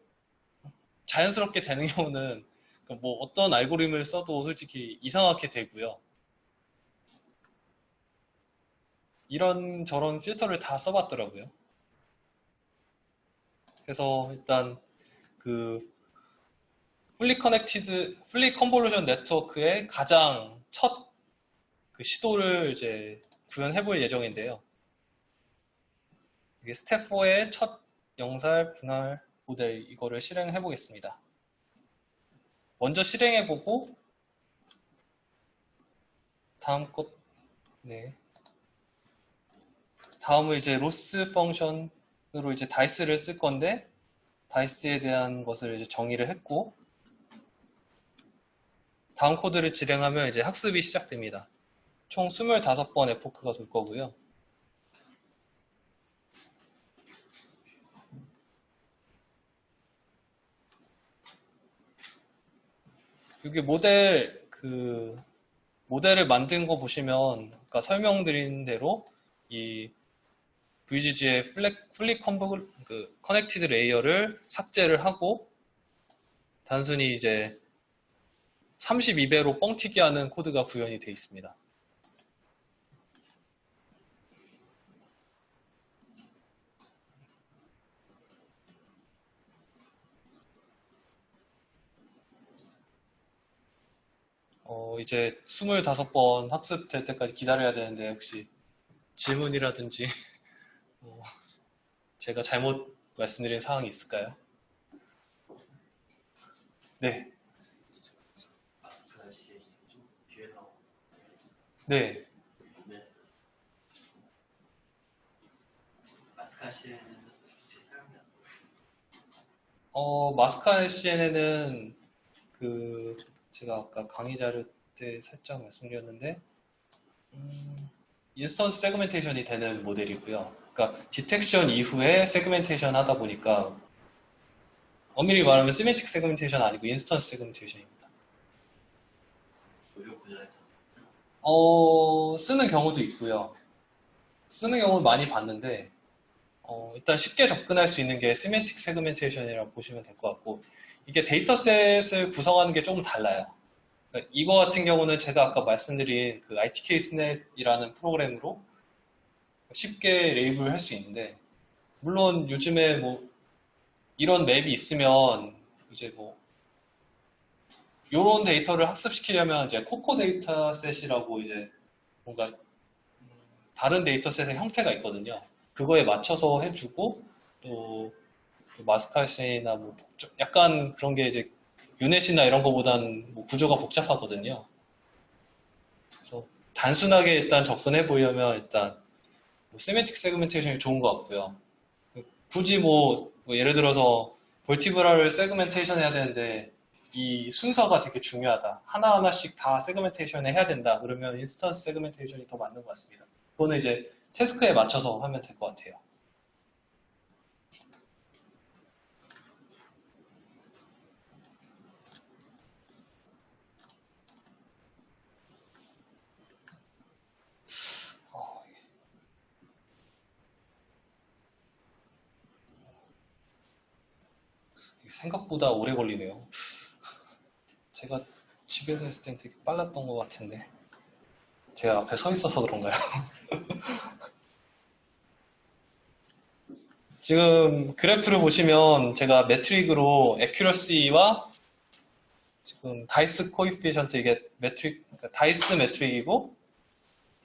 자연스럽게 되는 경우는 뭐 어떤 알고리즘을 써도 솔직히 이상하게 되고요. 이런 저런 필터를 다 써봤더라고요. 그래서 일단 그 플리 컨볼루션 네트워크의 가장 첫 그 시도를 이제 구현해볼 예정인데요. 이게 스텝 4의 첫 영살 분할 모델 이거를 실행해 보겠습니다. 먼저 실행해 보고 다음 것 다음은 이제 로스 펑션으로 이제 다이스를 쓸 건데 다이스에 대한 것을 이제 정의를 했고 다음 코드를 실행하면 이제 학습이 시작됩니다. 총 25번 에포크가 돌 거고요. 여기 모델을 만든 거 보시면 아까 설명드린 대로 이 VGG의 플리 커넥티드 레이어를 삭제를 하고 단순히 이제 32배로 뻥튀기 하는 코드가 구현이 되어 있습니다. 이제 25번 학습될 때까지 기다려야 되는데 혹시 질문이라든지 제가 잘못 말씀드린 사항이 있을까요? 네. 네. 마스카 CNN은 제가 아까 강의 자료 때 살짝 말씀드렸는데 인스턴스 세그멘테이션이 되는 모델이고요. 그러니까 디텍션 이후에 세그멘테이션 하다 보니까 엄밀히 말하면 시멘틱 세그멘테이션 아니고 인스턴스 세그멘테이션입니다. 쓰는 경우도 있고요. 쓰는 경우는 많이 봤는데 일단 쉽게 접근할 수 있는 게 시멘틱 세그멘테이션이라고 보시면 될 것 같고 이게 데이터셋을 구성하는 게 조금 달라요. 그러니까 이거 같은 경우는 제가 아까 말씀드린 그 ITK 스넷이라는 프로그램으로 쉽게 레이블 할 수 있는데, 물론 요즘에 뭐 이런 맵이 있으면 이제 뭐 요런 데이터를 학습시키려면 이제 코코 데이터셋이라고 이제 뭔가 다른 데이터셋의 형태가 있거든요. 그거에 맞춰서 해주고 또 마스카시나 뭐 약간 그런 게 이제 유넷이나 이런 거보다는 뭐 구조가 복잡하거든요. 그래서 단순하게 일단 접근해 보려면 일단 뭐 세맨틱 세그멘테이션이 좋은 것 같고요. 굳이 뭐 예를 들어서 벌티브라를 세그멘테이션 해야 되는데 이 순서가 되게 중요하다. 하나하나씩 다 세그멘테이션을 해야 된다. 그러면 인스턴스 세그멘테이션이 더 맞는 것 같습니다. 그거는 이제 태스크에 맞춰서 하면 될 것 같아요. 생각보다 오래 걸리네요. 제가 집에서 했을 땐 되게 빨랐던 것 같은데 제가 앞에 서 있어서 그런가요? 지금 그래프를 보시면 제가 매트릭으로 에큐러시와 지금 다이스 코이피션트 이게 매트릭, 그러니까 다이스 매트릭이고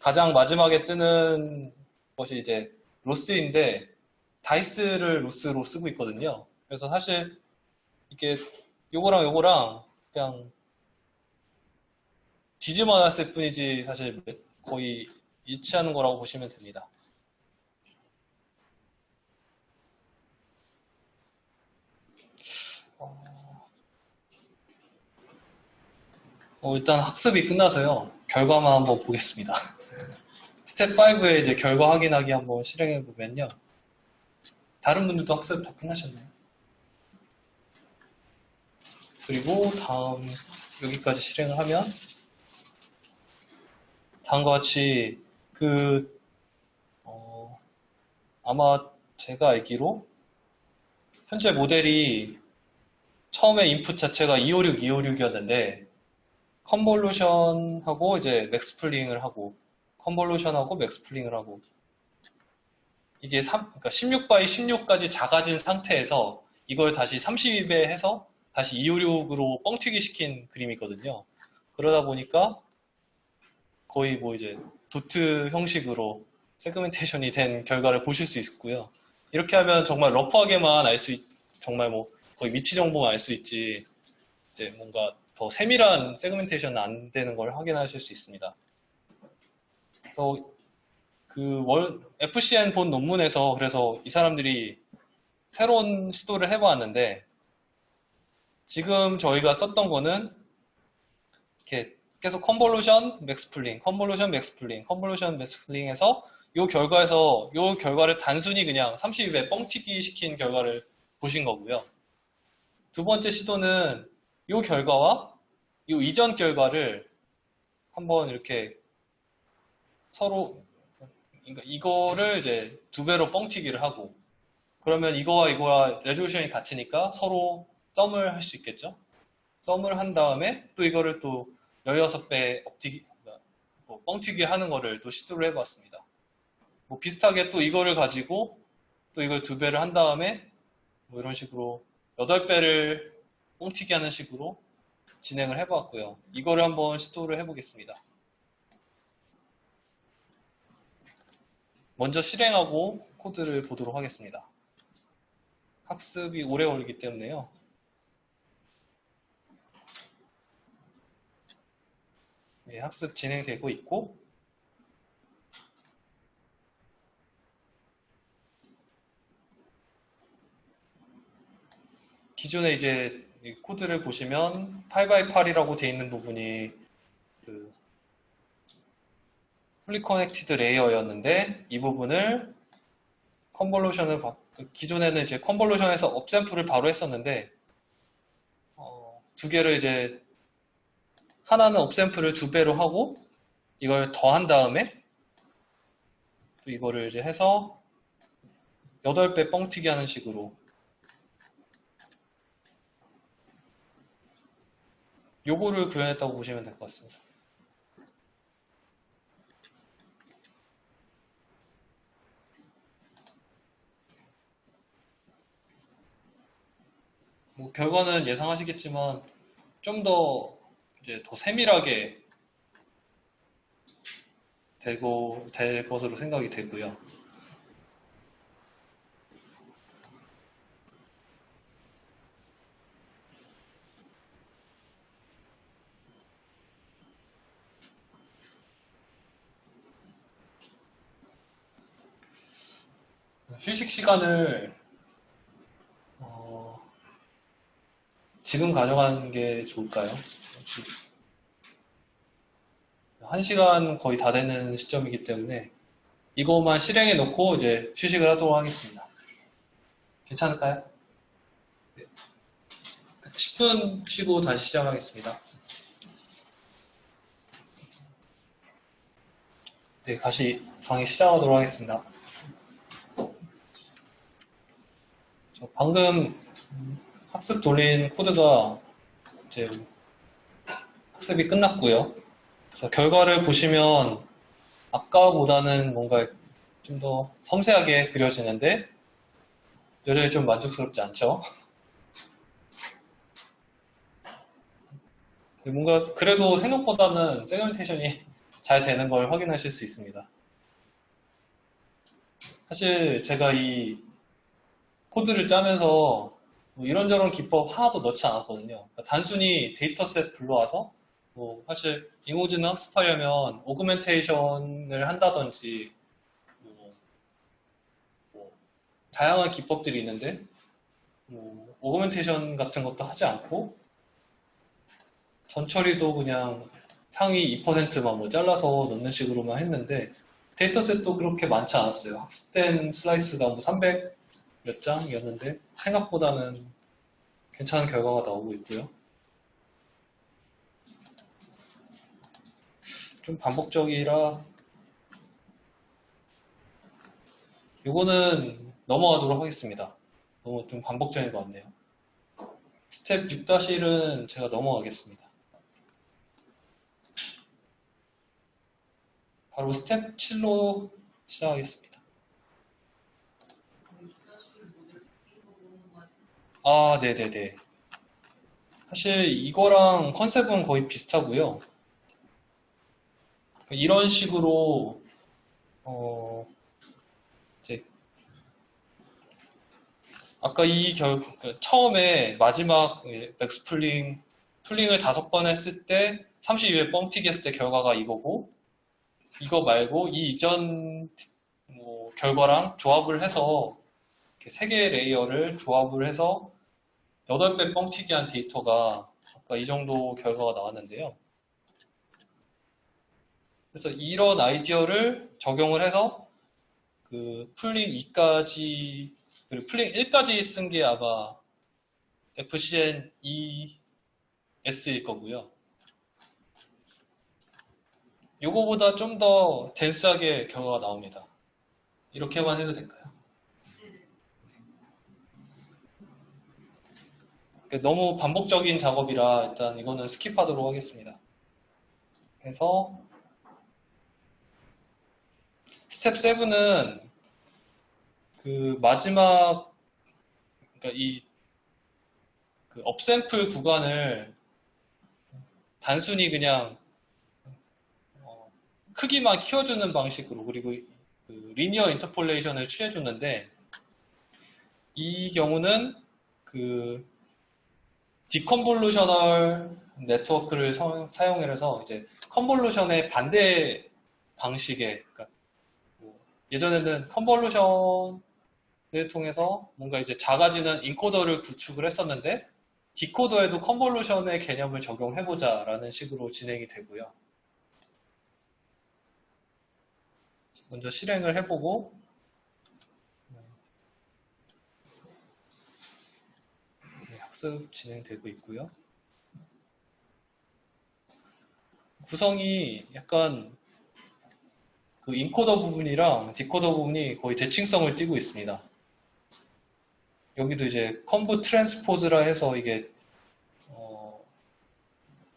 가장 마지막에 뜨는 것이 이제 로스인데 다이스를 로스로 쓰고 있거든요. 그래서 사실 이게 요거랑 요거랑 그냥 뒤집어 놨을 뿐이지 사실 거의 일치하는 거라고 보시면 됩니다. 일단 학습이 끝나서요. 결과만 한번 보겠습니다. 스텝 5에 이제 결과 확인하기 한번 실행해 보면요. 다른 분들도 학습 다 끝나셨나요? 그리고 다음 여기까지 실행을 하면 다음과 같이 아마 제가 알기로 현재 모델이 처음에 인풋 자체가 256, 256이었는데 컨볼루션하고 이제 맥스플링을 하고 컨볼루션하고 맥스플링을 하고 이게 그러니까 16 x 16까지 작아진 상태에서 이걸 다시 32배 해서 다시 256으로 뻥튀기 시킨 그림이거든요. 그러다 보니까 거의 뭐 이제 도트 형식으로 세그멘테이션이 된 결과를 보실 수 있고요. 이렇게 하면 정말 러프하게만 정말 뭐 거의 위치 정보만 알 수 있지 이제 뭔가 더 세밀한 세그멘테이션은 안 되는 걸 확인하실 수 있습니다. 그래서 FCN 본 논문에서 그래서 이 사람들이 새로운 시도를 해보았는데 지금 저희가 썼던 거는 이렇게 계속 컨볼루션, 맥스플링, 컨볼루션, 맥스플링, 컨볼루션, 맥스플링해서 이 결과를 단순히 그냥 32배 뻥튀기 시킨 결과를 보신 거고요. 두 번째 시도는 이 결과와 이 이전 결과를 한번 이렇게 서로 그러니까 이거를 이제 두 배로 뻥튀기를 하고 그러면 이거와 레졸루션이 같으니까 서로 썸을 할 수 있겠죠. 썸을 한 다음에 또 이거를 또 16배 뭐 뻥튀기 하는 거를 또 시도를 해봤습니다. 뭐 비슷하게 또 이거를 가지고 또 이걸 두 배를 한 다음에 뭐 이런 식으로 8배를 뻥튀기 하는 식으로 진행을 해봤고요. 이거를 한번 시도를 해보겠습니다. 먼저 실행하고 코드를 보도록 하겠습니다. 학습이 오래 걸리기 때문에요. 네, 학습 진행되고 있고 기존에 이제 코드를 보시면 8x8이라고 되어 있는 부분이 그 풀리 커넥티드 레이어였는데 이 부분을 기존에는 이제 컨볼루션에서 업샘플을 바로 했었는데 두 개를 이제 하나는 업샘플을 2배로 하고 이걸 더한 다음에 또 이거를 이제 해서 8배 뻥튀기 하는 식으로 요거를 구현했다고 보시면 될 것 같습니다. 뭐 결과는 예상하시겠지만 좀 더 이제 더 세밀하게 될 것으로 생각이 되고요. 휴식 시간을 지금 가져가는 게 좋을까요? 1시간 거의 다 되는 시점이기 때문에 이것만 실행해 놓고 이제 휴식을 하도록 하겠습니다. 괜찮을까요? 네. 10분 쉬고 다시 시작하겠습니다. 네, 다시 강의 시작하도록 하겠습니다. 방금 학습 돌린 코드가 이제 학습이 끝났고요. 그래서 결과를 보시면 아까보다는 뭔가 좀 더 섬세하게 그려지는데 여전히 좀 만족스럽지 않죠? 뭔가 그래도 생각보다는 세그멘테이션이 잘 되는 걸 확인하실 수 있습니다. 사실 제가 이 코드를 짜면서 뭐 이런저런 기법 하나도 넣지 않았거든요. 그러니까 단순히 데이터셋 불러와서 뭐 사실 인공지능 학습하려면 오그멘테이션을 한다든지 뭐 다양한 기법들이 있는데 뭐 오그멘테이션 같은 것도 하지 않고 전처리도 그냥 상위 2%만 뭐 잘라서 넣는 식으로만 했는데 데이터셋도 그렇게 많지 않았어요. 학습된 슬라이스가 뭐 300 몇 장이었는데 생각보다는 괜찮은 결과가 나오고 있고요. 좀 반복적이라 요거는 넘어가도록 하겠습니다. 너무 좀 반복적인 것 같네요. 스텝 6-1은 제가 넘어가겠습니다. 바로 스텝 7로 시작하겠습니다. 아, 네네네. 사실 이거랑 컨셉은 거의 비슷하고요. 이런 식으로 이제 아까 처음에 마지막 맥스 풀링을 5번 했을 때 32회 뻥튀기 했을 때 결과가 이거고 이거 말고 이 이전 결과랑 조합을 해서 3개의 레이어를 조합을 해서 8배 뻥튀기 한 데이터가 아까 이 정도 결과가 나왔는데요. 그래서 이런 아이디어를 적용을 해서 그 풀링 2까지 그리고 풀링 1까지 쓴 게 아마 FCN ES일 거고요. 요거보다 좀 더 댄스하게 결과가 나옵니다. 이렇게만 해도 될까요? 너무 반복적인 작업이라 일단 이거는 스킵하도록 하겠습니다. 그래서 스텝 7은 그 마지막 그러니까 그 업샘플 구간을 단순히 그냥 크기만 키워주는 방식으로 그리고 그 리니어 인터폴레이션을 취해줬는데 이 경우는 그 디컨볼루셔널 네트워크를 사용해서 이제 컨볼루션의 반대 방식의 그러니까 예전에는 컨볼루션을 통해서 뭔가 이제 작아지는 인코더를 구축을 했었는데 디코더에도 컨볼루션의 개념을 적용해보자 라는 식으로 진행이 되고요. 먼저 실행을 해보고 학습 진행되고 있고요. 구성이 약간 그 인코더 부분이랑 디코더 부분이 거의 대칭성을 띠고 있습니다. 여기도 이제 컨브 트랜스포즈라 해서 이게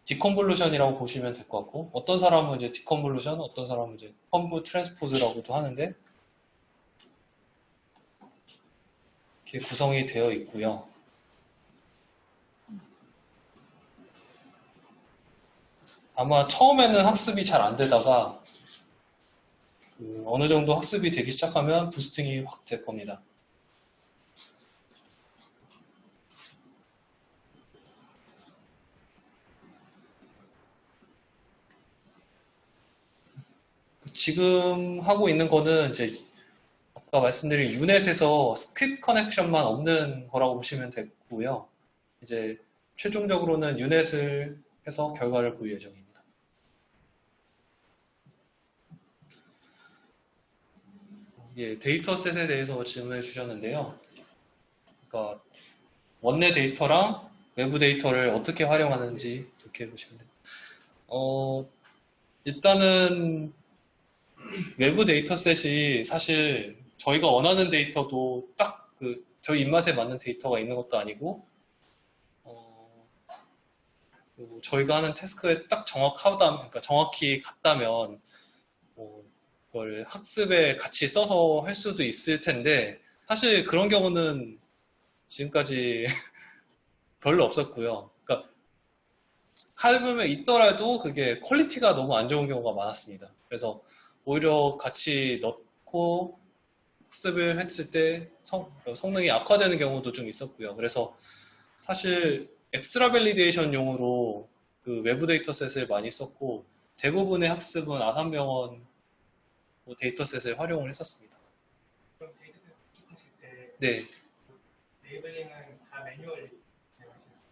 디컨볼루션이라고 보시면 될 것 같고, 어떤 사람은 이제 디컨볼루션, 어떤 사람은 이제 컴브 트랜스포즈라고도 하는데, 이렇게 구성이 되어 있고요. 아마 처음에는 학습이 잘 안 되다가 어느 정도 학습이 되기 시작하면 부스팅이 확 될 겁니다. 지금 하고 있는 거는 이제 아까 말씀드린 유넷에서 스크립트 커넥션만 없는 거라고 보시면 되고요. 이제 최종적으로는 유넷을 해서 결과를 볼 예정입니다. 예, 데이터셋에 대해서 질문해 주셨는데요. 그러니까 원내 데이터랑 외부 데이터를 어떻게 활용하는지 이렇게 보시면 돼요. 일단은 외부 데이터셋이 사실 저희가 원하는 데이터도 딱 저희 입맛에 맞는 데이터가 있는 것도 아니고 그리고 저희가 하는 태스크에 딱 그러니까 정확히 같다면 그걸 학습에 같이 써서 할 수도 있을 텐데 사실 그런 경우는 지금까지 별로 없었고요. 그러니까 칼붐에 있더라도 그게 퀄리티가 너무 안 좋은 경우가 많았습니다. 그래서 오히려 같이 넣고 학습을 했을 때 성능이 악화되는 경우도 좀 있었고요. 그래서 사실 엑스트라 밸리데이션용으로 그 외부 데이터셋을 많이 썼고 대부분의 학습은 아산병원 데이터셋을 활용을 했었습니다. 그럼 데이터셋 하실 때 네. 레이블링은 다 매뉴얼 사용하시나요?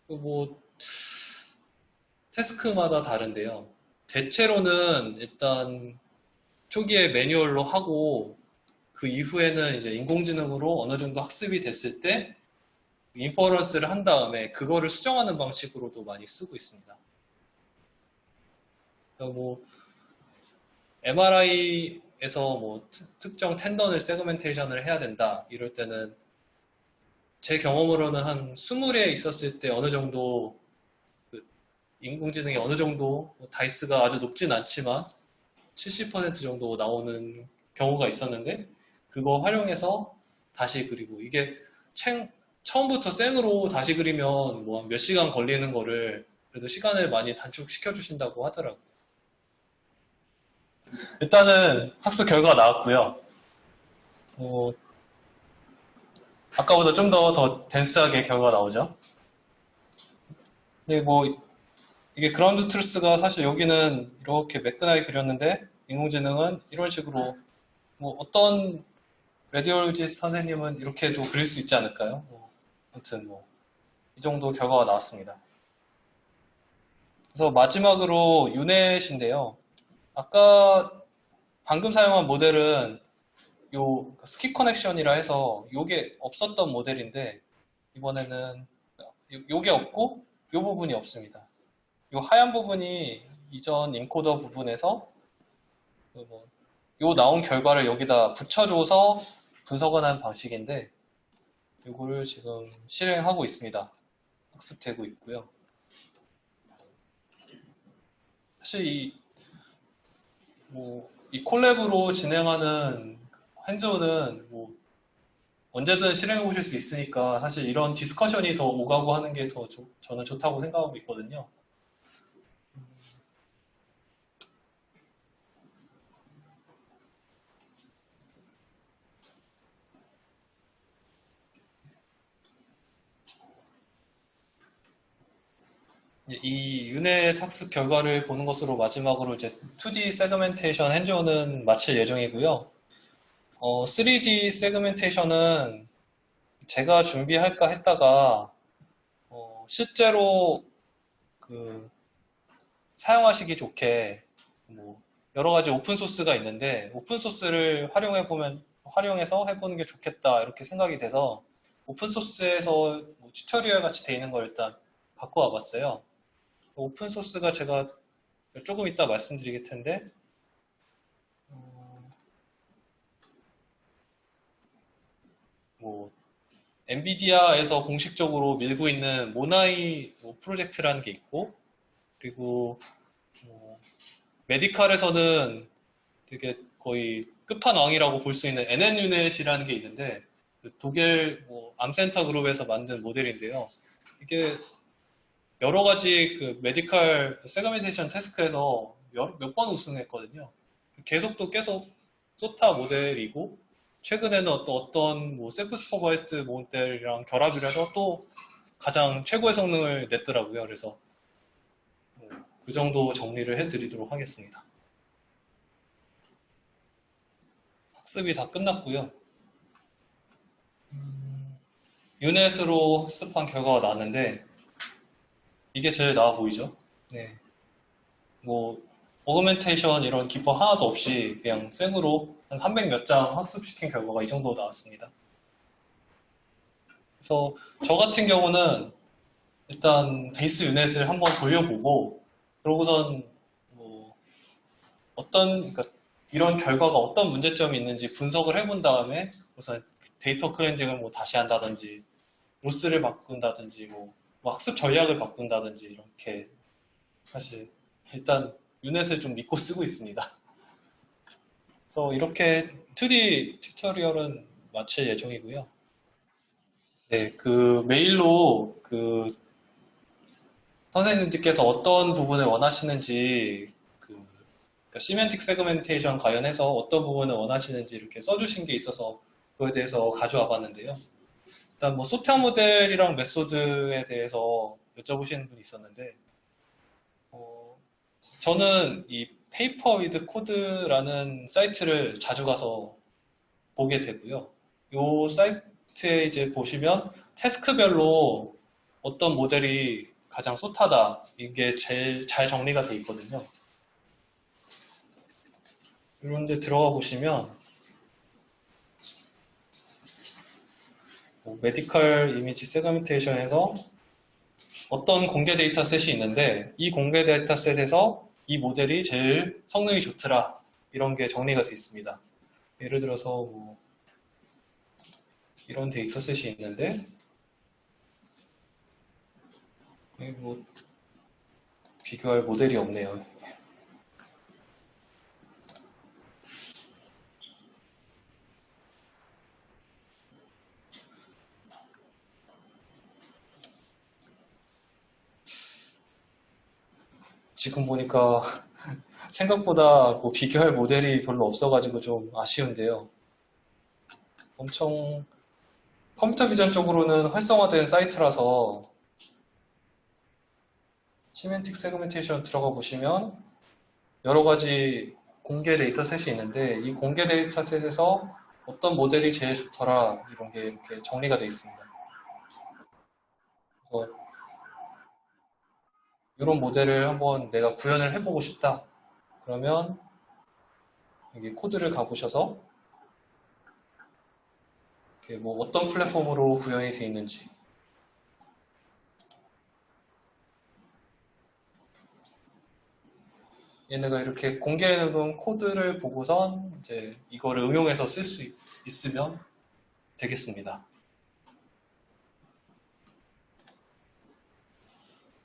뭐 태스크마다 다른데요. 대체로는 일단 초기에 매뉴얼로 하고 그 이후에는 이제 인공지능으로 어느 정도 학습이 됐을 때 인퍼런스를 한 다음에 그거를 수정하는 방식으로도 많이 쓰고 있습니다. 뭐 MRI에서 뭐 특정 텐던을 세그멘테이션을 해야 된다 이럴 때는 제 경험으로는 한 20회 있었을 때 어느 정도 인공지능이 어느 정도 다이스가 아주 높진 않지만 70% 정도 나오는 경우가 있었는데 그거 활용해서 다시 그리고 이게 처음부터 생으로 다시 그리면 뭐 몇 시간 걸리는 거를 그래도 시간을 많이 단축시켜 주신다고 하더라고요. 일단은 학습 결과가 나왔고요. 아까보다 좀 더 댄스하게 결과가 나오죠. 근데 뭐 이게 그라운드 트루스가 사실 여기는 이렇게 매끈하게 그렸는데 인공지능은 이런 식으로 뭐 어떤 레디올로지스트 선생님은 이렇게도 그릴 수 있지 않을까요? 아무튼 이 정도 결과가 나왔습니다. 그래서 마지막으로 유넷인데요. 아까 방금 사용한 모델은 요 스킵 커넥션이라 해서 요게 없었던 모델인데 이번에는 요게 없고 요 부분이 없습니다. 요 하얀 부분이 이전 인코더 부분에서 요 나온 결과를 여기다 붙여줘서 분석을 하는 방식인데 요거를 지금 실행하고 있습니다. 학습되고 있고요. 사실 이 콜랩으로 진행하는 핸즈온은 언제든 실행해 보실 수 있으니까 사실 이런 디스커션이 더 오가고 하는 게 더 저는 좋다고 생각하고 있거든요. 이 유넷 학습 결과를 보는 것으로 마지막으로 이제 2D 세그멘테이션 핸즈온은 마칠 예정이고요. 3D 세그멘테이션은 제가 준비할까 했다가 실제로 사용하시기 좋게 여러 가지 오픈 소스가 있는데 오픈 소스를 활용해서 해보는 게 좋겠다 이렇게 생각이 돼서 오픈 소스에서 튜토리얼 같이 돼 있는 걸 일단 갖고 와봤어요. 오픈 소스가 제가 조금 이따 말씀드리겠 텐데 엔비디아에서 공식적으로 밀고 있는 모나이 뭐 프로젝트라는 게 있고, 그리고 뭐 메디칼에서는 되게 거의 끝판왕이라고 볼 수 있는 NN유넷이라는 게 있는데, 그 독일 뭐 암센터 그룹에서 만든 모델인데요. 이게 여러 가지 그 메디칼 세그멘테이션 테스크에서 몇 번 우승했거든요. 계속 소타 모델이고, 최근에는 어떤 뭐 셀프 슈퍼바이스드 모델이랑 결합을 해서 또 가장 최고의 성능을 냈더라고요. 그래서 그 정도 정리를 해드리도록 하겠습니다. 학습이 다 끝났고요. 유넷으로 학습한 결과가 나왔는데 이게 제일 나아 보이죠? 네. 뭐 어그멘테이션 이런 기법 하나도 없이 그냥 생으로 한 300 몇 장 학습시킨 결과가 이 정도 나왔습니다. 그래서 저 같은 경우는 일단 베이스 유넷을 한번 돌려보고, 그러고선 뭐 그러니까 이런 결과가 어떤 문제점이 있는지 분석을 해본 다음에 우선 데이터 클렌징을 뭐 다시 한다든지 로스를 바꾼다든지 뭐 학습 전략을 바꾼다든지 이렇게 사실 일단 유넷을 좀 믿고 쓰고 있습니다. 그래서 이렇게 2D 튜토리얼은 마칠 예정이고요. 네, 그 메일로 그 선생님들께서 어떤 부분을 원하시는지 그러니까 시멘틱 세그멘테이션 관련해서 어떤 부분을 원하시는지 이렇게 써주신 게 있어서 그거에 대해서 가져와 봤는데요. 일단 뭐 소타 모델이랑 메소드에 대해서 여쭤보시는 분이 있었는데 저는 이 페이퍼 위드 코드라는 사이트를 자주 가서 보게 되고요. 이 사이트에 이제 보시면 태스크별로 어떤 모델이 가장 쏟하다 이게 제일 잘 정리가 돼 있거든요. 이런 데 들어가 보시면 메디컬 이미지 세그멘테이션에서 어떤 공개 데이터셋이 있는데 이 공개 데이터셋에서 이 모델이 제일 성능이 좋더라 이런 게 정리가 돼 있습니다. 예를 들어서 뭐 이런 데이터셋이 있는데 뭐 비교할 모델이 없네요. 지금 보니까 생각보다 뭐 비교할 모델이 별로 없어가지고 좀 아쉬운데요. 엄청 컴퓨터 비전 쪽으로는 활성화된 사이트라서 시멘틱 세그멘테이션 들어가 보시면 여러 가지 공개 데이터셋이 있는데 이 공개 데이터셋에서 어떤 모델이 제일 좋더라 이런 게 이렇게 정리가 되어 있습니다. 그래서 이런 모델을 한번 내가 구현을 해보고 싶다. 그러면 여기 코드를 가보셔서 이렇게 뭐 어떤 플랫폼으로 구현이 되어 있는지 얘네가 이렇게 공개해놓은 코드를 보고선 이제 이거를 응용해서 쓸 수 있으면 되겠습니다.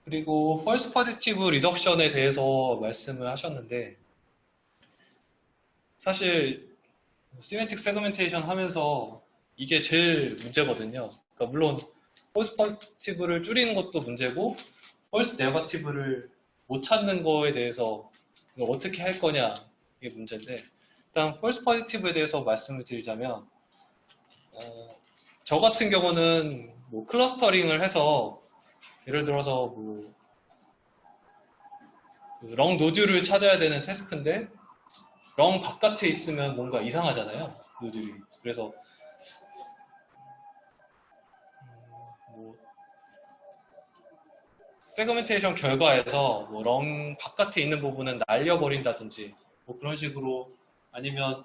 그리고 false positive reduction에 대해서 말씀을 하셨는데 사실 시멘틱 세그멘테이션 하면서 이게 제일 문제거든요. 그러니까 물론 false positive를 줄이는 것도 문제고 false negative를 못 찾는 거에 대해서 어떻게 할 거냐 이게 문제인데 일단 false positive에 대해서 말씀을 드리자면 저 같은 경우는 뭐 클러스터링을 해서 예를 들어서 뭐 렁 노드를 찾아야 되는 태스크인데 렁 바깥에 있으면 뭔가 이상하잖아요. 노드들이. 그래서 뭐 세그멘테이션 결과에서 뭐 렁 바깥에 있는 부분은 날려버린다든지 뭐 그런 식으로 아니면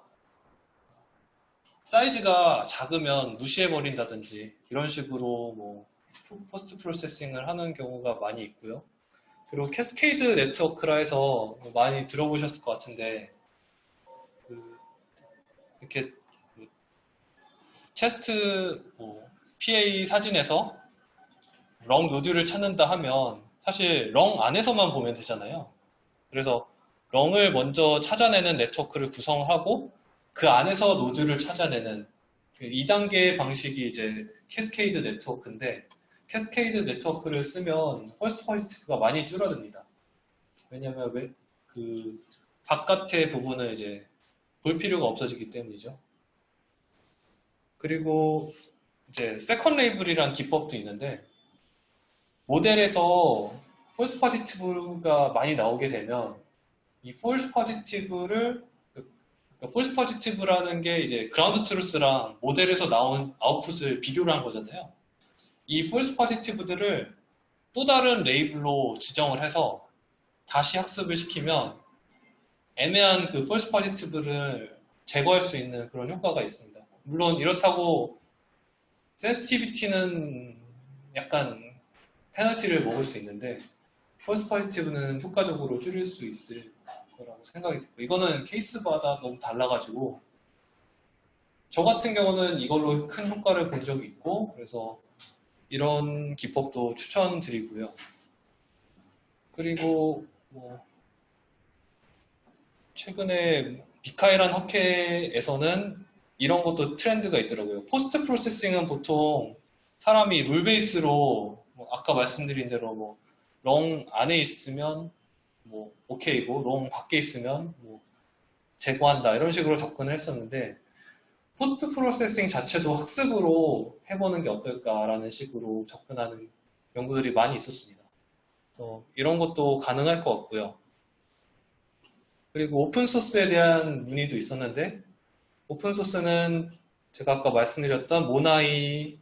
사이즈가 작으면 무시해버린다든지 이런 식으로 뭐 포스트 프로세싱을 하는 경우가 많이 있고요. 그리고 캐스케이드 네트워크라 해서 많이 들어보셨을 것 같은데 이렇게 체스트 뭐 PA 사진에서 렁 노드를 찾는다 하면 사실 렁 안에서만 보면 되잖아요. 그래서 렁을 먼저 찾아내는 네트워크를 구성하고 그 안에서 노드를 찾아내는 그 2단계 방식이 이제 캐스케이드 네트워크인데, 캐스케이드 네트워크를 쓰면 펄스 포지티브가 많이 줄어듭니다. 왜냐하면 그 바깥의 부분을 이제 볼 필요가 없어지기 때문이죠. 그리고 이제 세컨 레이블이라는 기법도 있는데, 모델에서 폴스 포지티브가 많이 나오게 되면 이 폴스 포지티브를, 폴스 포지티브라는 게 이제 그라운드 트루스랑 모델에서 나온 아웃풋을 비교를 한 거잖아요. 이 폴스 포지티브들을 또 다른 레이블로 지정을 해서 다시 학습을 시키면 애매한 그 폴스 포지티브를 제거할 수 있는 그런 효과가 있습니다. 물론 이렇다고 센시티비티는 약간 페널티를 먹을 수 있는데 폴스 포지티브는 효과적으로 줄일 수 있을 거라고 생각이 들고, 이거는 케이스마다 너무 달라가지고 저 같은 경우는 이걸로 큰 효과를 본 적이 있고, 그래서 이런 기법도 추천드리고요. 그리고 뭐 최근에 미카엘한 학회에서는 이런 것도 트렌드가 있더라고요. 포스트 프로세싱은 보통 사람이 룰 베이스로 아까 말씀드린 대로 롱 안에 있으면 오케이고 롱 밖에 있으면 제거한다 이런 식으로 접근을 했었는데, 포스트 프로세싱 자체도 학습으로 해보는 게 어떨까라는 식으로 접근하는 연구들이 많이 있었습니다. 이런 것도 가능할 것 같고요. 그리고 오픈소스에 대한 문의도 있었는데, 오픈소스는 제가 아까 말씀드렸던 모나이는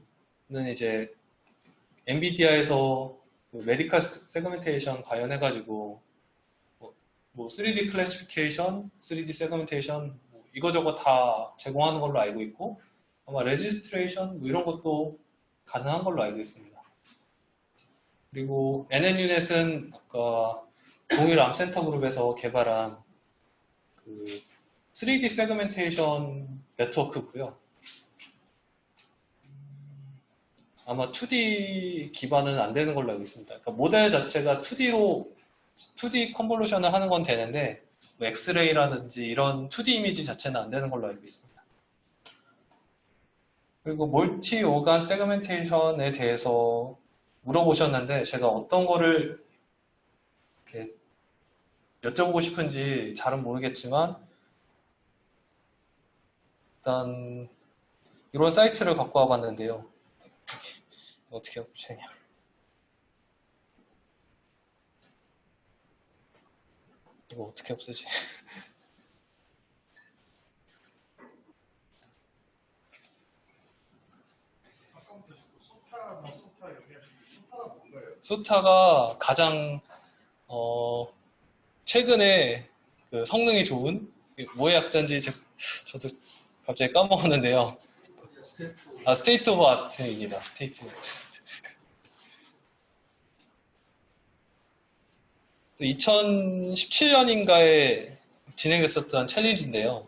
이제 엔비디아에서 메디컬 세그멘테이션 관련해가지고 3D 클래시피케이션, 3D 세그멘테이션 이거저거 다 제공하는 걸로 알고 있고, 아마 레지스트레이션 이런 것도 가능한 걸로 알고 있습니다. 그리고 NNU넷은 아까 동일 암센터 그룹에서 개발한 그 3D 세그멘테이션 네트워크고요. 아마 2D 기반은 안 되는 걸로 알고 있습니다. 그러니까 모델 자체가 2D 컨볼루션을 하는 건 되는데 엑스레이라든지 이런 2D 이미지 자체는 안 되는 걸로 알고 있습니다. 그리고 멀티 오간 세그멘테이션에 대해서 물어보셨는데, 제가 어떤 거를 이렇게 여쭤보고 싶은지 잘은 모르겠지만 일단 이런 사이트를 갖고 와봤는데요. 어떻게 없애냐? 이거 어떻게 없애지? 아까부터 자꾸 소타 얘기하시는데 소타가 뭔가요? 소타가 가장 최근에 그 성능이 좋은, 뭐의 약자인지 저도 갑자기 까먹었는데요. 스테이트 오브 아트입니다. 스테이트 오브 아트. 2017년인가에 진행됐었던 챌린지인데요.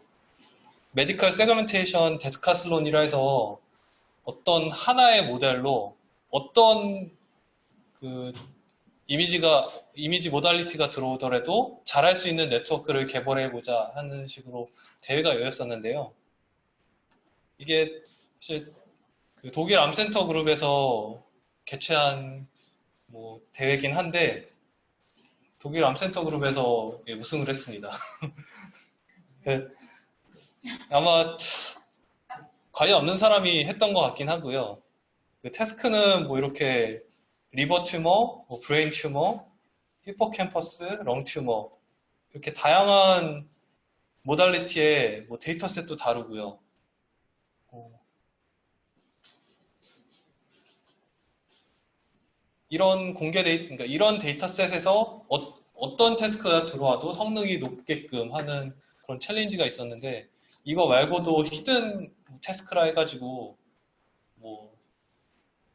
메디컬 세그멘테이션 데스카슬론이라 해서 어떤 하나의 모델로 어떤 그 이미지 모달리티가 들어오더라도 잘할 수 있는 네트워크를 개발해보자 하는 식으로 대회가 열렸었는데요. 이게 사실 그 독일 암센터 그룹에서 개최한 대회긴 한데, 독일 암센터 그룹에서 우승을 했습니다. 아마 관련 없는 사람이 했던 것 같긴 하고요. 그 태스크는 이렇게 리버 튜머, 브레인 튜머, 히포캠퍼스, 렁 튜머 이렇게 다양한 모달리티의 데이터셋도 다루고요. 이런 그러니까 이런 데이터셋에서 어떤 태스크가 들어와도 성능이 높게끔 하는 그런 챌린지가 있었는데, 이거 말고도 히든 태스크라 해가지고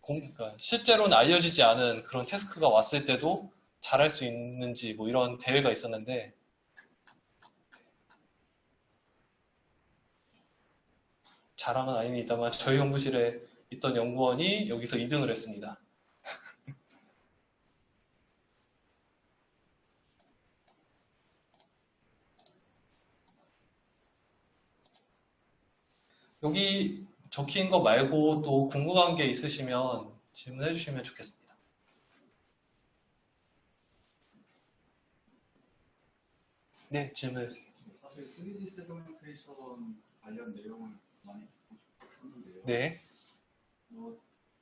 그러니까 실제로는 알려지지 않은 그런 태스크가 왔을 때도 잘할 수 있는지 이런 대회가 있었는데, 자랑은 아닙니다만 저희 연구실에 있던 연구원이 여기서 2등을 했습니다. 여기 적힌 거 말고 또 궁금한 게 있으시면 질문해 주시면 좋겠습니다. 네, 질문. 사실 3D 세그멘테이션 관련 내용을 많이 듣고 싶었는데요. 네,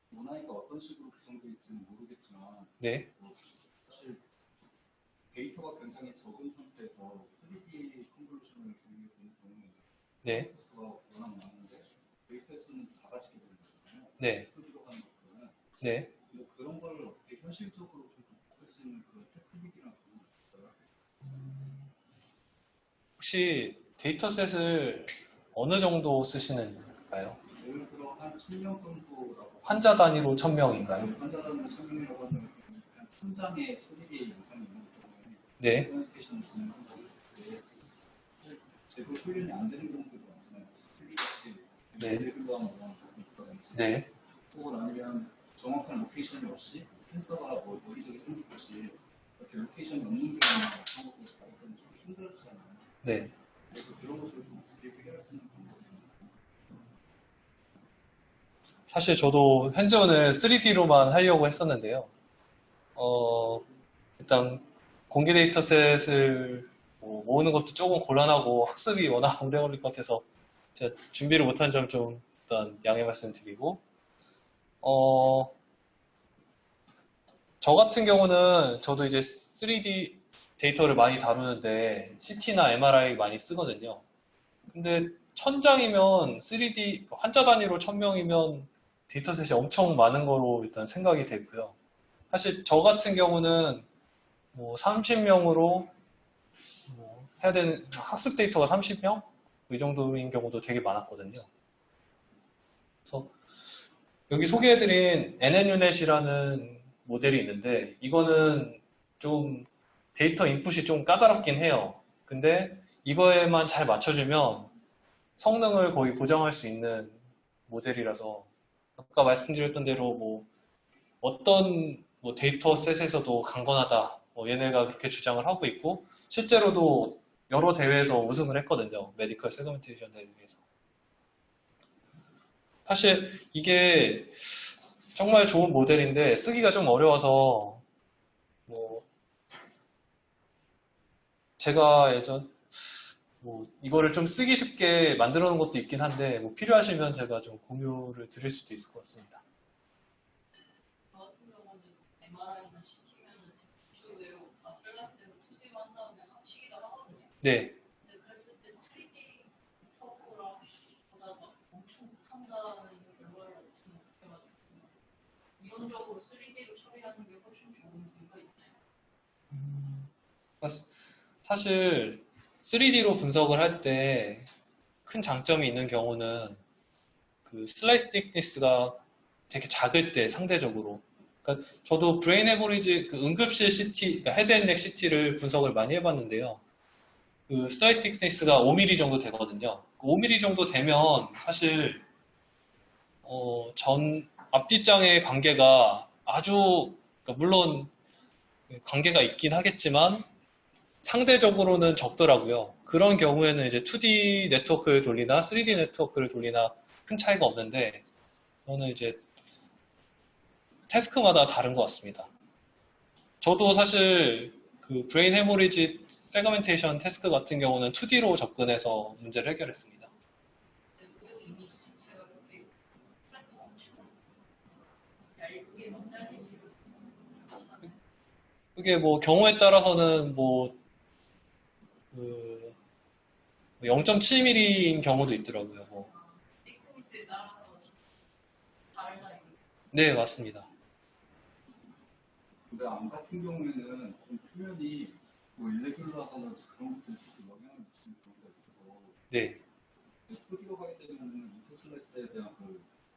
문화이가 어떤 식으로 구성되어 있지는 모르겠지만 네, 사실 데이터가 굉장히 적은 상태에서 3D 컨볼루션을 기능해 보는 경우는 네, 수가 워낙 많은데 데이터의 수는 작아지게 되는 거잖아요. 네, 크기로 가는 것보다는. 네. 근데 그런 걸 어떻게 현실적으로 좀 극복할 수 있는 그런 테크닉이나 그런 게 있어요? 혹시 데이터셋을 어느 정도 쓰시는가요? 예를 들어 한 1000명 정도라고 환자 단위로 1000명인가요? 환자단으로 설명이라고 하면 한 1000장의 3D 영상이 있는 경우에 네, 세그멘테이션을 진행하고 있을 때 사실 제대로 훈련이 안 되는 경우도 많잖아요. 스킬같이 네. 모델들과 모양이라든지 네, 혹은 아니면 정확한 로케이션이 없이 캔서가 뭐 여기저기 생기듯이 이렇게 로케이션이 없는 경우나 그런 것을 다루기는 좀 힘들었잖아요. 네. 그래서 그런 것을 좀 어떻게 해결할 수 있는 방법이 사실 저도 현존을 3D로만 하려고 했었는데요. 일단 공개 데이터셋을 모으는 것도 조금 곤란하고 학습이 워낙 오래 걸릴 것 같아서 제가 준비를 못한 점 좀 일단 양해 말씀드리고, 저 같은 경우는 저도 이제 3D 데이터를 많이 다루는데 CT나 MRI 많이 쓰거든요. 근데 1000장이면 3D 환자 단위로 1000명이면 데이터셋이 엄청 많은 거로 일단 생각이 되고요. 사실 저 같은 경우는 뭐 30명으로 해야 되는 학습 데이터가 30명? 이 정도인 경우도 되게 많았거든요. 그래서 여기 소개해드린 NNUNet이라는 모델이 있는데 이거는 좀 데이터 인풋이 좀 까다롭긴 해요. 근데 이거에만 잘 맞춰주면 성능을 거의 보장할 수 있는 모델이라서 아까 말씀드렸던 대로 뭐 어떤 뭐 데이터셋에서도 강건하다 얘네가 그렇게 주장을 하고 있고 실제로도 여러 대회에서 우승을 했거든요. 메디컬 세그멘테이션 대회에서. 사실 이게 정말 좋은 모델인데 쓰기가 좀 어려워서 뭐 제가 예전 뭐 이거를 좀 쓰기 쉽게 만들어 놓은 것도 있긴 한데 뭐 필요하시면 제가 좀 공유를 드릴 수도 있을 것 같습니다. 저 같은 경우는 MRI나 CT면은 대충대로 슬라이스에서 2D로 한 다음에 합치기도 하거든요. 네, 근데 그랬을 때 3D 터프랑 보다 막 엄청 못한다는 결과를 어떻게 느껴가지고 이론적으로 3D로 처리하는 게 훨씬 좋은 이유가 있나요? 사실 3D로 분석을 할 때 큰 장점이 있는 경우는 그 슬라이스 틱니스가 되게 작을 때 상대적으로 그러니까 저도 브레인 해머리지 그 응급실 CT, 그러니까 헤드앤넥 CT를 분석을 많이 해봤는데요. 그 슬라이스 틱니스가 5mm 정도 되거든요. 5mm 정도 되면 사실 전 앞뒷장의 관계가 아주 그러니까 물론 관계가 있긴 하겠지만 상대적으로는 적더라고요. 그런 경우에는 이제 2D 네트워크를 돌리나 3D 네트워크를 돌리나 큰 차이가 없는데 저는 이제 태스크마다 다른 것 같습니다. 저도 사실 그 브레인 해모리지 세그멘테이션 태스크 같은 경우는 2D로 접근해서 문제를 해결했습니다. 그 이미 제가 그렇게 슬라이스가 엄청 얇게 막 잘리지도 않잖아요. 그게 뭐 경우에 따라서는 뭐 0.7mm인 경우도 있더라고요. 뭐. 테크니스에 따라서 다르다 이거. 네, 맞습니다. 근데 암 같은 경우에는 좀 표면이 뭐 일레귤러하거나 그런 것들이 좀 영향을 미치는 경우가 있어서 네. 2D로 하게 되면 인터슬래스에 대한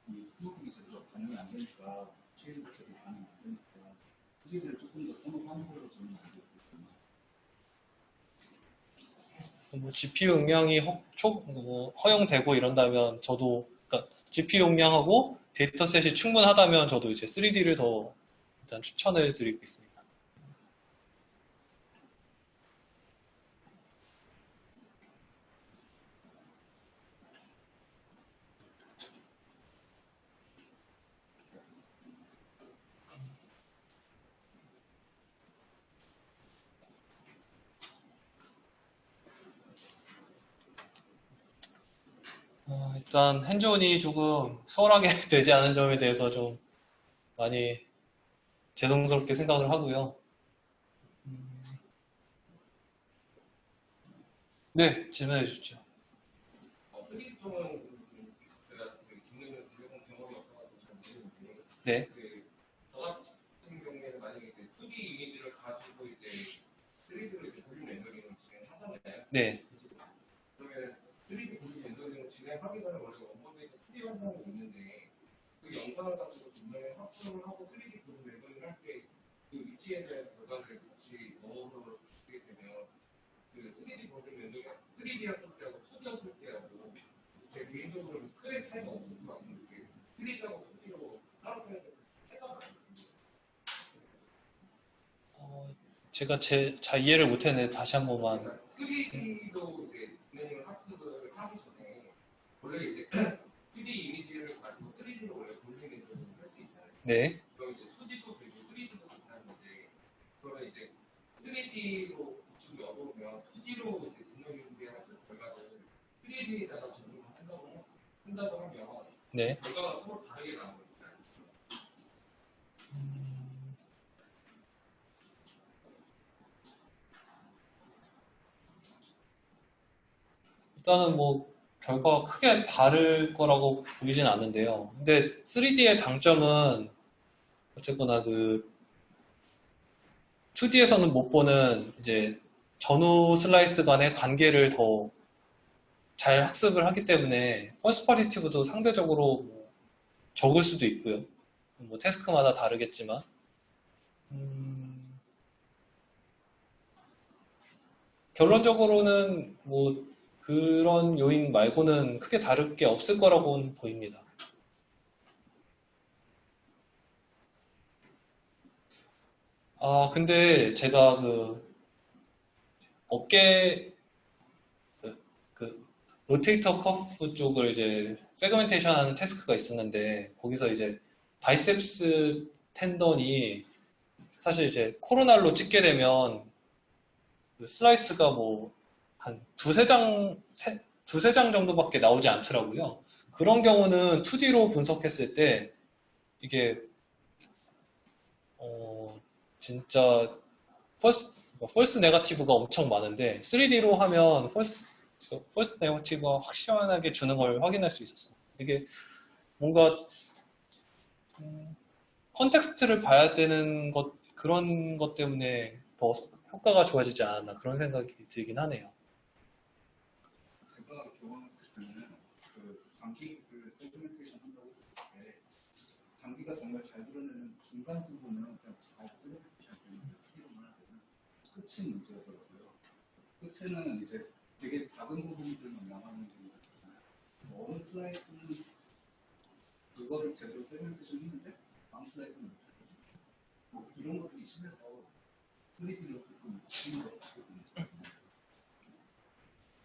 이 스모킹이 제대로 반영이 안 되니까 체인도 제대로 반영이 안 되니까 3D를 조금 더 선호하는 걸로 저는 알고 있거든요. 뭐 GPU 용량이 허용되고 이런다면 저도 그러니까 GPU 용량하고 데이터셋이 충분하다면 저도 이제 3D를 더 일단 추천을 드리고 있습니다. 일단 핸즈온이 조금 수월하게 되지 않은 점에 대해서 좀 많이 죄송스럽게 생각을 하고요. 네, 질문해 주십시오. 3D 쪽은 제가 기능을 들어본 경험이 없어가지고 잘 모르겠는데 네. 저 같은 경우에는 만약에 이제 2D 이미지를 가지고 이제 3D로 이제 볼륨 렌더링을 진행하잖아요. 네. 그러면 3D 볼륨 렌더링을 진행하기 전에 원래 원본에 2D 영상이 있는데 그 영상을 가지고 분명히 합성을 하고 3D 볼륨 렌더링을 할 때 그 위치에 대한 결과를 같이 넣어서 주게 되면 그 3D 볼륨 렌더링 3D였을 때하고 2D였을 때하고 제 개인적으로는 크게 차이가 없을 것 같은데 3D하고 2D로 따로 차이가 많아요. 제가 잘 이해를 못했는데 다시 한 번만. 3D도 이제 진행을 학습을 하기 전에 원래 이제 2D 이미지를 가지고 3D로 원래 돌리는 걸 할 수 있잖아요. 네. 그럼 이제 2D도 되고 3D도 된다는 건데 그러면 이제 3D로 구축이 어려우면 2D로 이제 진행의 학습 결과를 3D에다가 적용을 한다고 하면 네. 결과가 서로 다르게 나오는 거죠. 일단은 뭐 결과가 크게 다를 거라고 보이진 않는데요. 근데 3D의 장점은 어쨌거나 그 2D에서는 못 보는 이제 전후 슬라이스 간의 관계를 더 잘 학습을 하기 때문에 퍼스퍼리티브도 상대적으로 뭐 적을 수도 있고요. 뭐 태스크마다 다르겠지만 결론적으로는 뭐 그런 요인 말고는 크게 다를 게 없을 거라고는 보입니다. 근데 제가 그 업계 그 로테이터 커브 쪽을 이제 세그멘테이션 하는 태스크가 있었는데 거기서 이제 바이셉스 텐던이 사실 이제 코로날로 찍게 되면 그 슬라이스가 뭐 한 두세 장 정도밖에 나오지 않더라고요. 그런 경우는 2D로 분석했을 때 이게 진짜 펄스 네거티브가 엄청 많은데 3D로 하면 펄스 네거티브가 확 시원하게 주는 걸 확인할 수 있었어요. 이게 뭔가 컨텍스트를 봐야 되는 그런 것 때문에 더 효과가 좋아지지 않았나 그런 생각이 들긴 하네요. 제가 경험했을 때는 그 장기 그 세그멘테이션 한다고 했을 때 장기가 정말 잘 드러내는 중간 부분은 그냥 잘 세그멘테이션 되는 필요만 하면 끝이 문제더라고요. 끝에는 이제 되게 작은 부분들만 남아있는 경우가 있잖아요. 어느 슬라이스는 그거를 제대로 세그멘테이션 했는데 다음 슬라이스는 못하고 뭐 이런 것들이 심해서 3D로 조금 힘이 더 있거든요.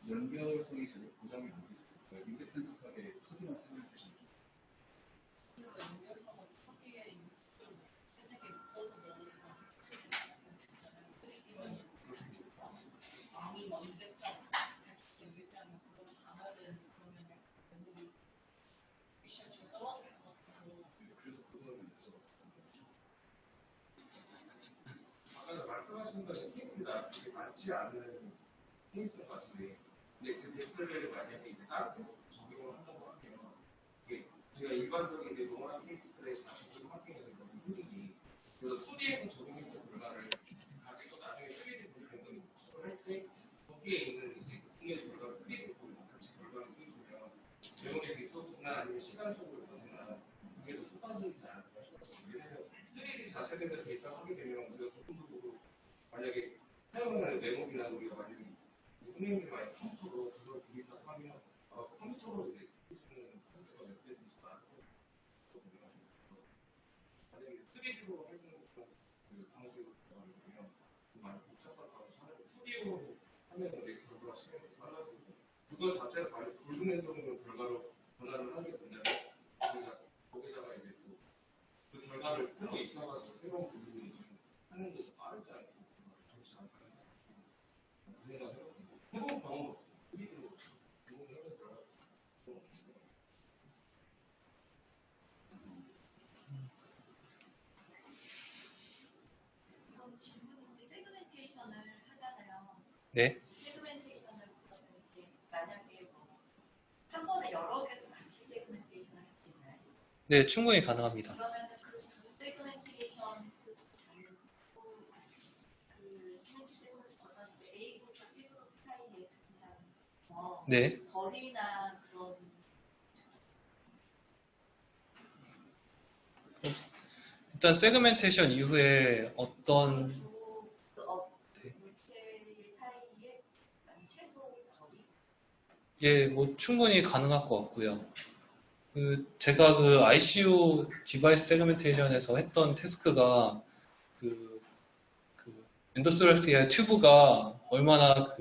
연결성이 제대로 보장이 안 돼 있어요. 인디펜던트하게 2D만 세그멘테이션 그러니까 연결성은 크기에 좀 세세하게 묶어서 넣어주면 있잖아요. 3D면 왕이 먼데짱 연결장이 그걸 담아야 되는 그러면 연결이 미션이 떨어질 것 같아서 그래서 그거는 여쭤봤습니다. 아까 말씀하신 것이 케이스가 되게 많지 않은 케이스 같은데 근데 그 덱스를 만약에 이제 다른 케이스 적용을 한다고 하면 이게 제가 일반적인 이제 노멀한 케이스들에 적용하기에는 너무 힘들기 그래서 2D에서 적용했던 결과를 가지고 나중에 3D 볼륨을 할때 거기에 있는 이제 공의 결과를 3D 볼륨 같이 결과를 쓰시면 제공의 리소스나 아니면 시간적으로 거나 이게 더 촉발적이지 않을까 싶어요. 왜냐면 3D 자체적인 데이터 하게 되면 우리가 조금 더 만약에 사용하는 메모리나 우리가 만약에 운영이 많이 컴퓨터로 그걸 비교하고 하면 컴퓨터로 이제 쓰는 컴퓨터가 몇 대인지 알고 방식으로 들어가면 많이 복잡하다고 차라리 2D로 하면 내 결과가 시간이 빨라지고 그거 자체가 바로 불분해적으로 결과로 변화를 하게 된다면 우리가 거기다가 이제 또 그 결과를 새로 입혀가지고 새로운 부분을 하는 게 빠르지 않고 좋지 않을까 그 생각을 해봤고 해본 경험 없어 3D로 해서 들어가서 그럼 질문인데 세그멘테이션을 하잖아요. 네. 세그멘테이션을 그러면 이제 만약에 뭐 한 번에 여러 개도 같이 세그멘테이션을 할 수 있나요? 네, 충분히 가능합니다. 그러면 그 세그멘테이션 그 세그멘테이션 A 그룹과 B 그룹 사이에 그냥 네. 거리나 그런 일단 세그멘테이션 이후에 어떤 물체 사이에 최소 거리 게 뭐 충분히 가능할 것 같고요. 제가 그 ICU 디바이스 세그멘테이션에서 했던 태스크가 그 엔도소리아의 튜브가 얼마나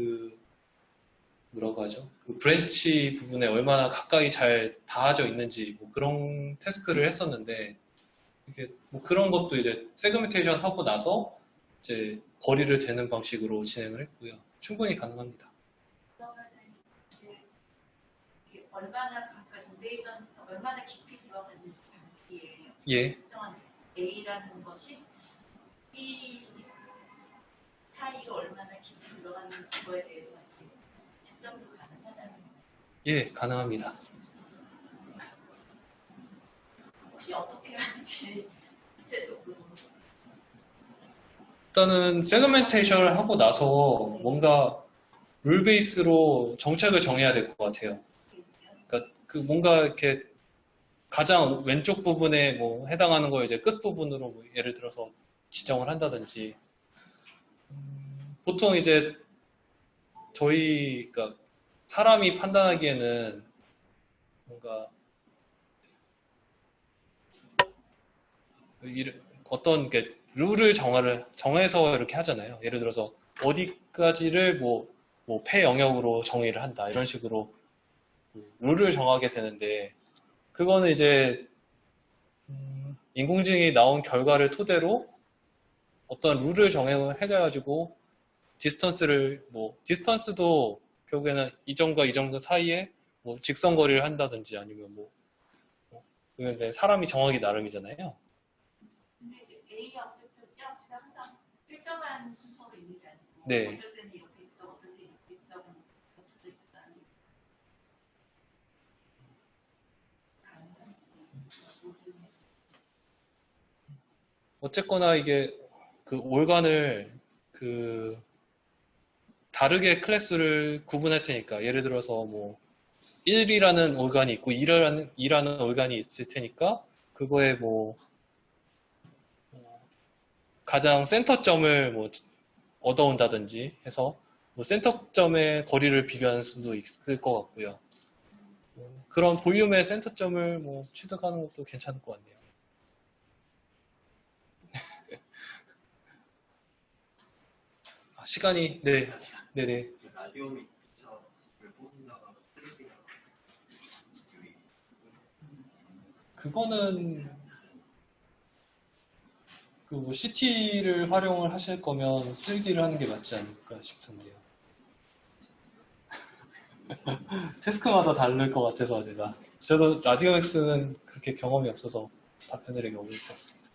뭐라고 하죠? 그 브랜치 부분에 얼마나 가까이 잘 닿아져 있는지 뭐 그런 태스크를 했었는데 이게 뭐 그런 것도 이제 세그멘테이션 하고 나서 이제 거리를 재는 방식으로 진행을 했고요. 충분히 가능합니다. 그러면은 이제 이게 얼마나 그러니까 레이저는 얼마나 깊이 들어갔는지 장기에 예. 특정한 A라는 것이 B 사이가 얼마나 깊이 들어갔는지 그거에 대해서 이제 측정도 가능하다는 거예요. 예, 가능합니다. 혹시 어떻게 하는지 구체적으로 일단은 세그멘테이션을 하고 나서 뭔가 룰 베이스로 정책을 정해야 될 것 같아요. 그러니까 뭔가 이렇게 가장 왼쪽 부분에 뭐 해당하는 거 이제 끝 부분으로 뭐 예를 들어서 지정을 한다든지 보통 이제 그러니까 사람이 판단하기에는 뭔가 어떤 게 룰을 정해서 이렇게 하잖아요. 예를 들어서 어디까지를 뭐 폐 영역으로 정의를 한다 이런 식으로 룰을 정하게 되는데 그거는 이제 인공지능이 나온 결과를 토대로 어떤 룰을 정해가지고 디스턴스도 결국에는 이 점과 이 점 사이에 뭐 직선거리를 한다든지 아니면 그건 이제 사람이 정하기 나름이잖아요. 근데 이제 A 양측가 항상 일정한 순서로 있는 게 아니고 네. 어떨 때는 이렇게 있다 어떨 때는 이렇게 있다고 어떨 때 있다 어쨌거나 이게 그 올간을 다르게 클래스를 구분할 테니까 예를 들어서 뭐 1이라는 올간이 있고 2라는 올간이 있을 테니까 그거에 뭐 가장 센터점을 뭐 얻어온다든지 해서 뭐 센터점의 거리를 비교하는 수도 있을 것 같고요. 그런 볼륨의 센터점을 뭐 취득하는 것도 괜찮을 것 같네요. 시간이 네네. 라디오믹스처럼 뽑는다가 그거는 뭐 CT를 활용을 하실 거면 3D를 하는 게 맞지 않을까 싶은데요. 태스크마다 다를 것 같아서 저도 라디오맥스는 그렇게 경험이 없어서 답변드리기 어려울 것 같습니다.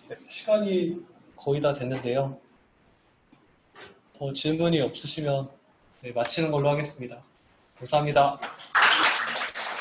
네, 시간이 거의 다 됐는데요. 더 질문이 없으시면 마치는 걸로 하겠습니다. 감사합니다.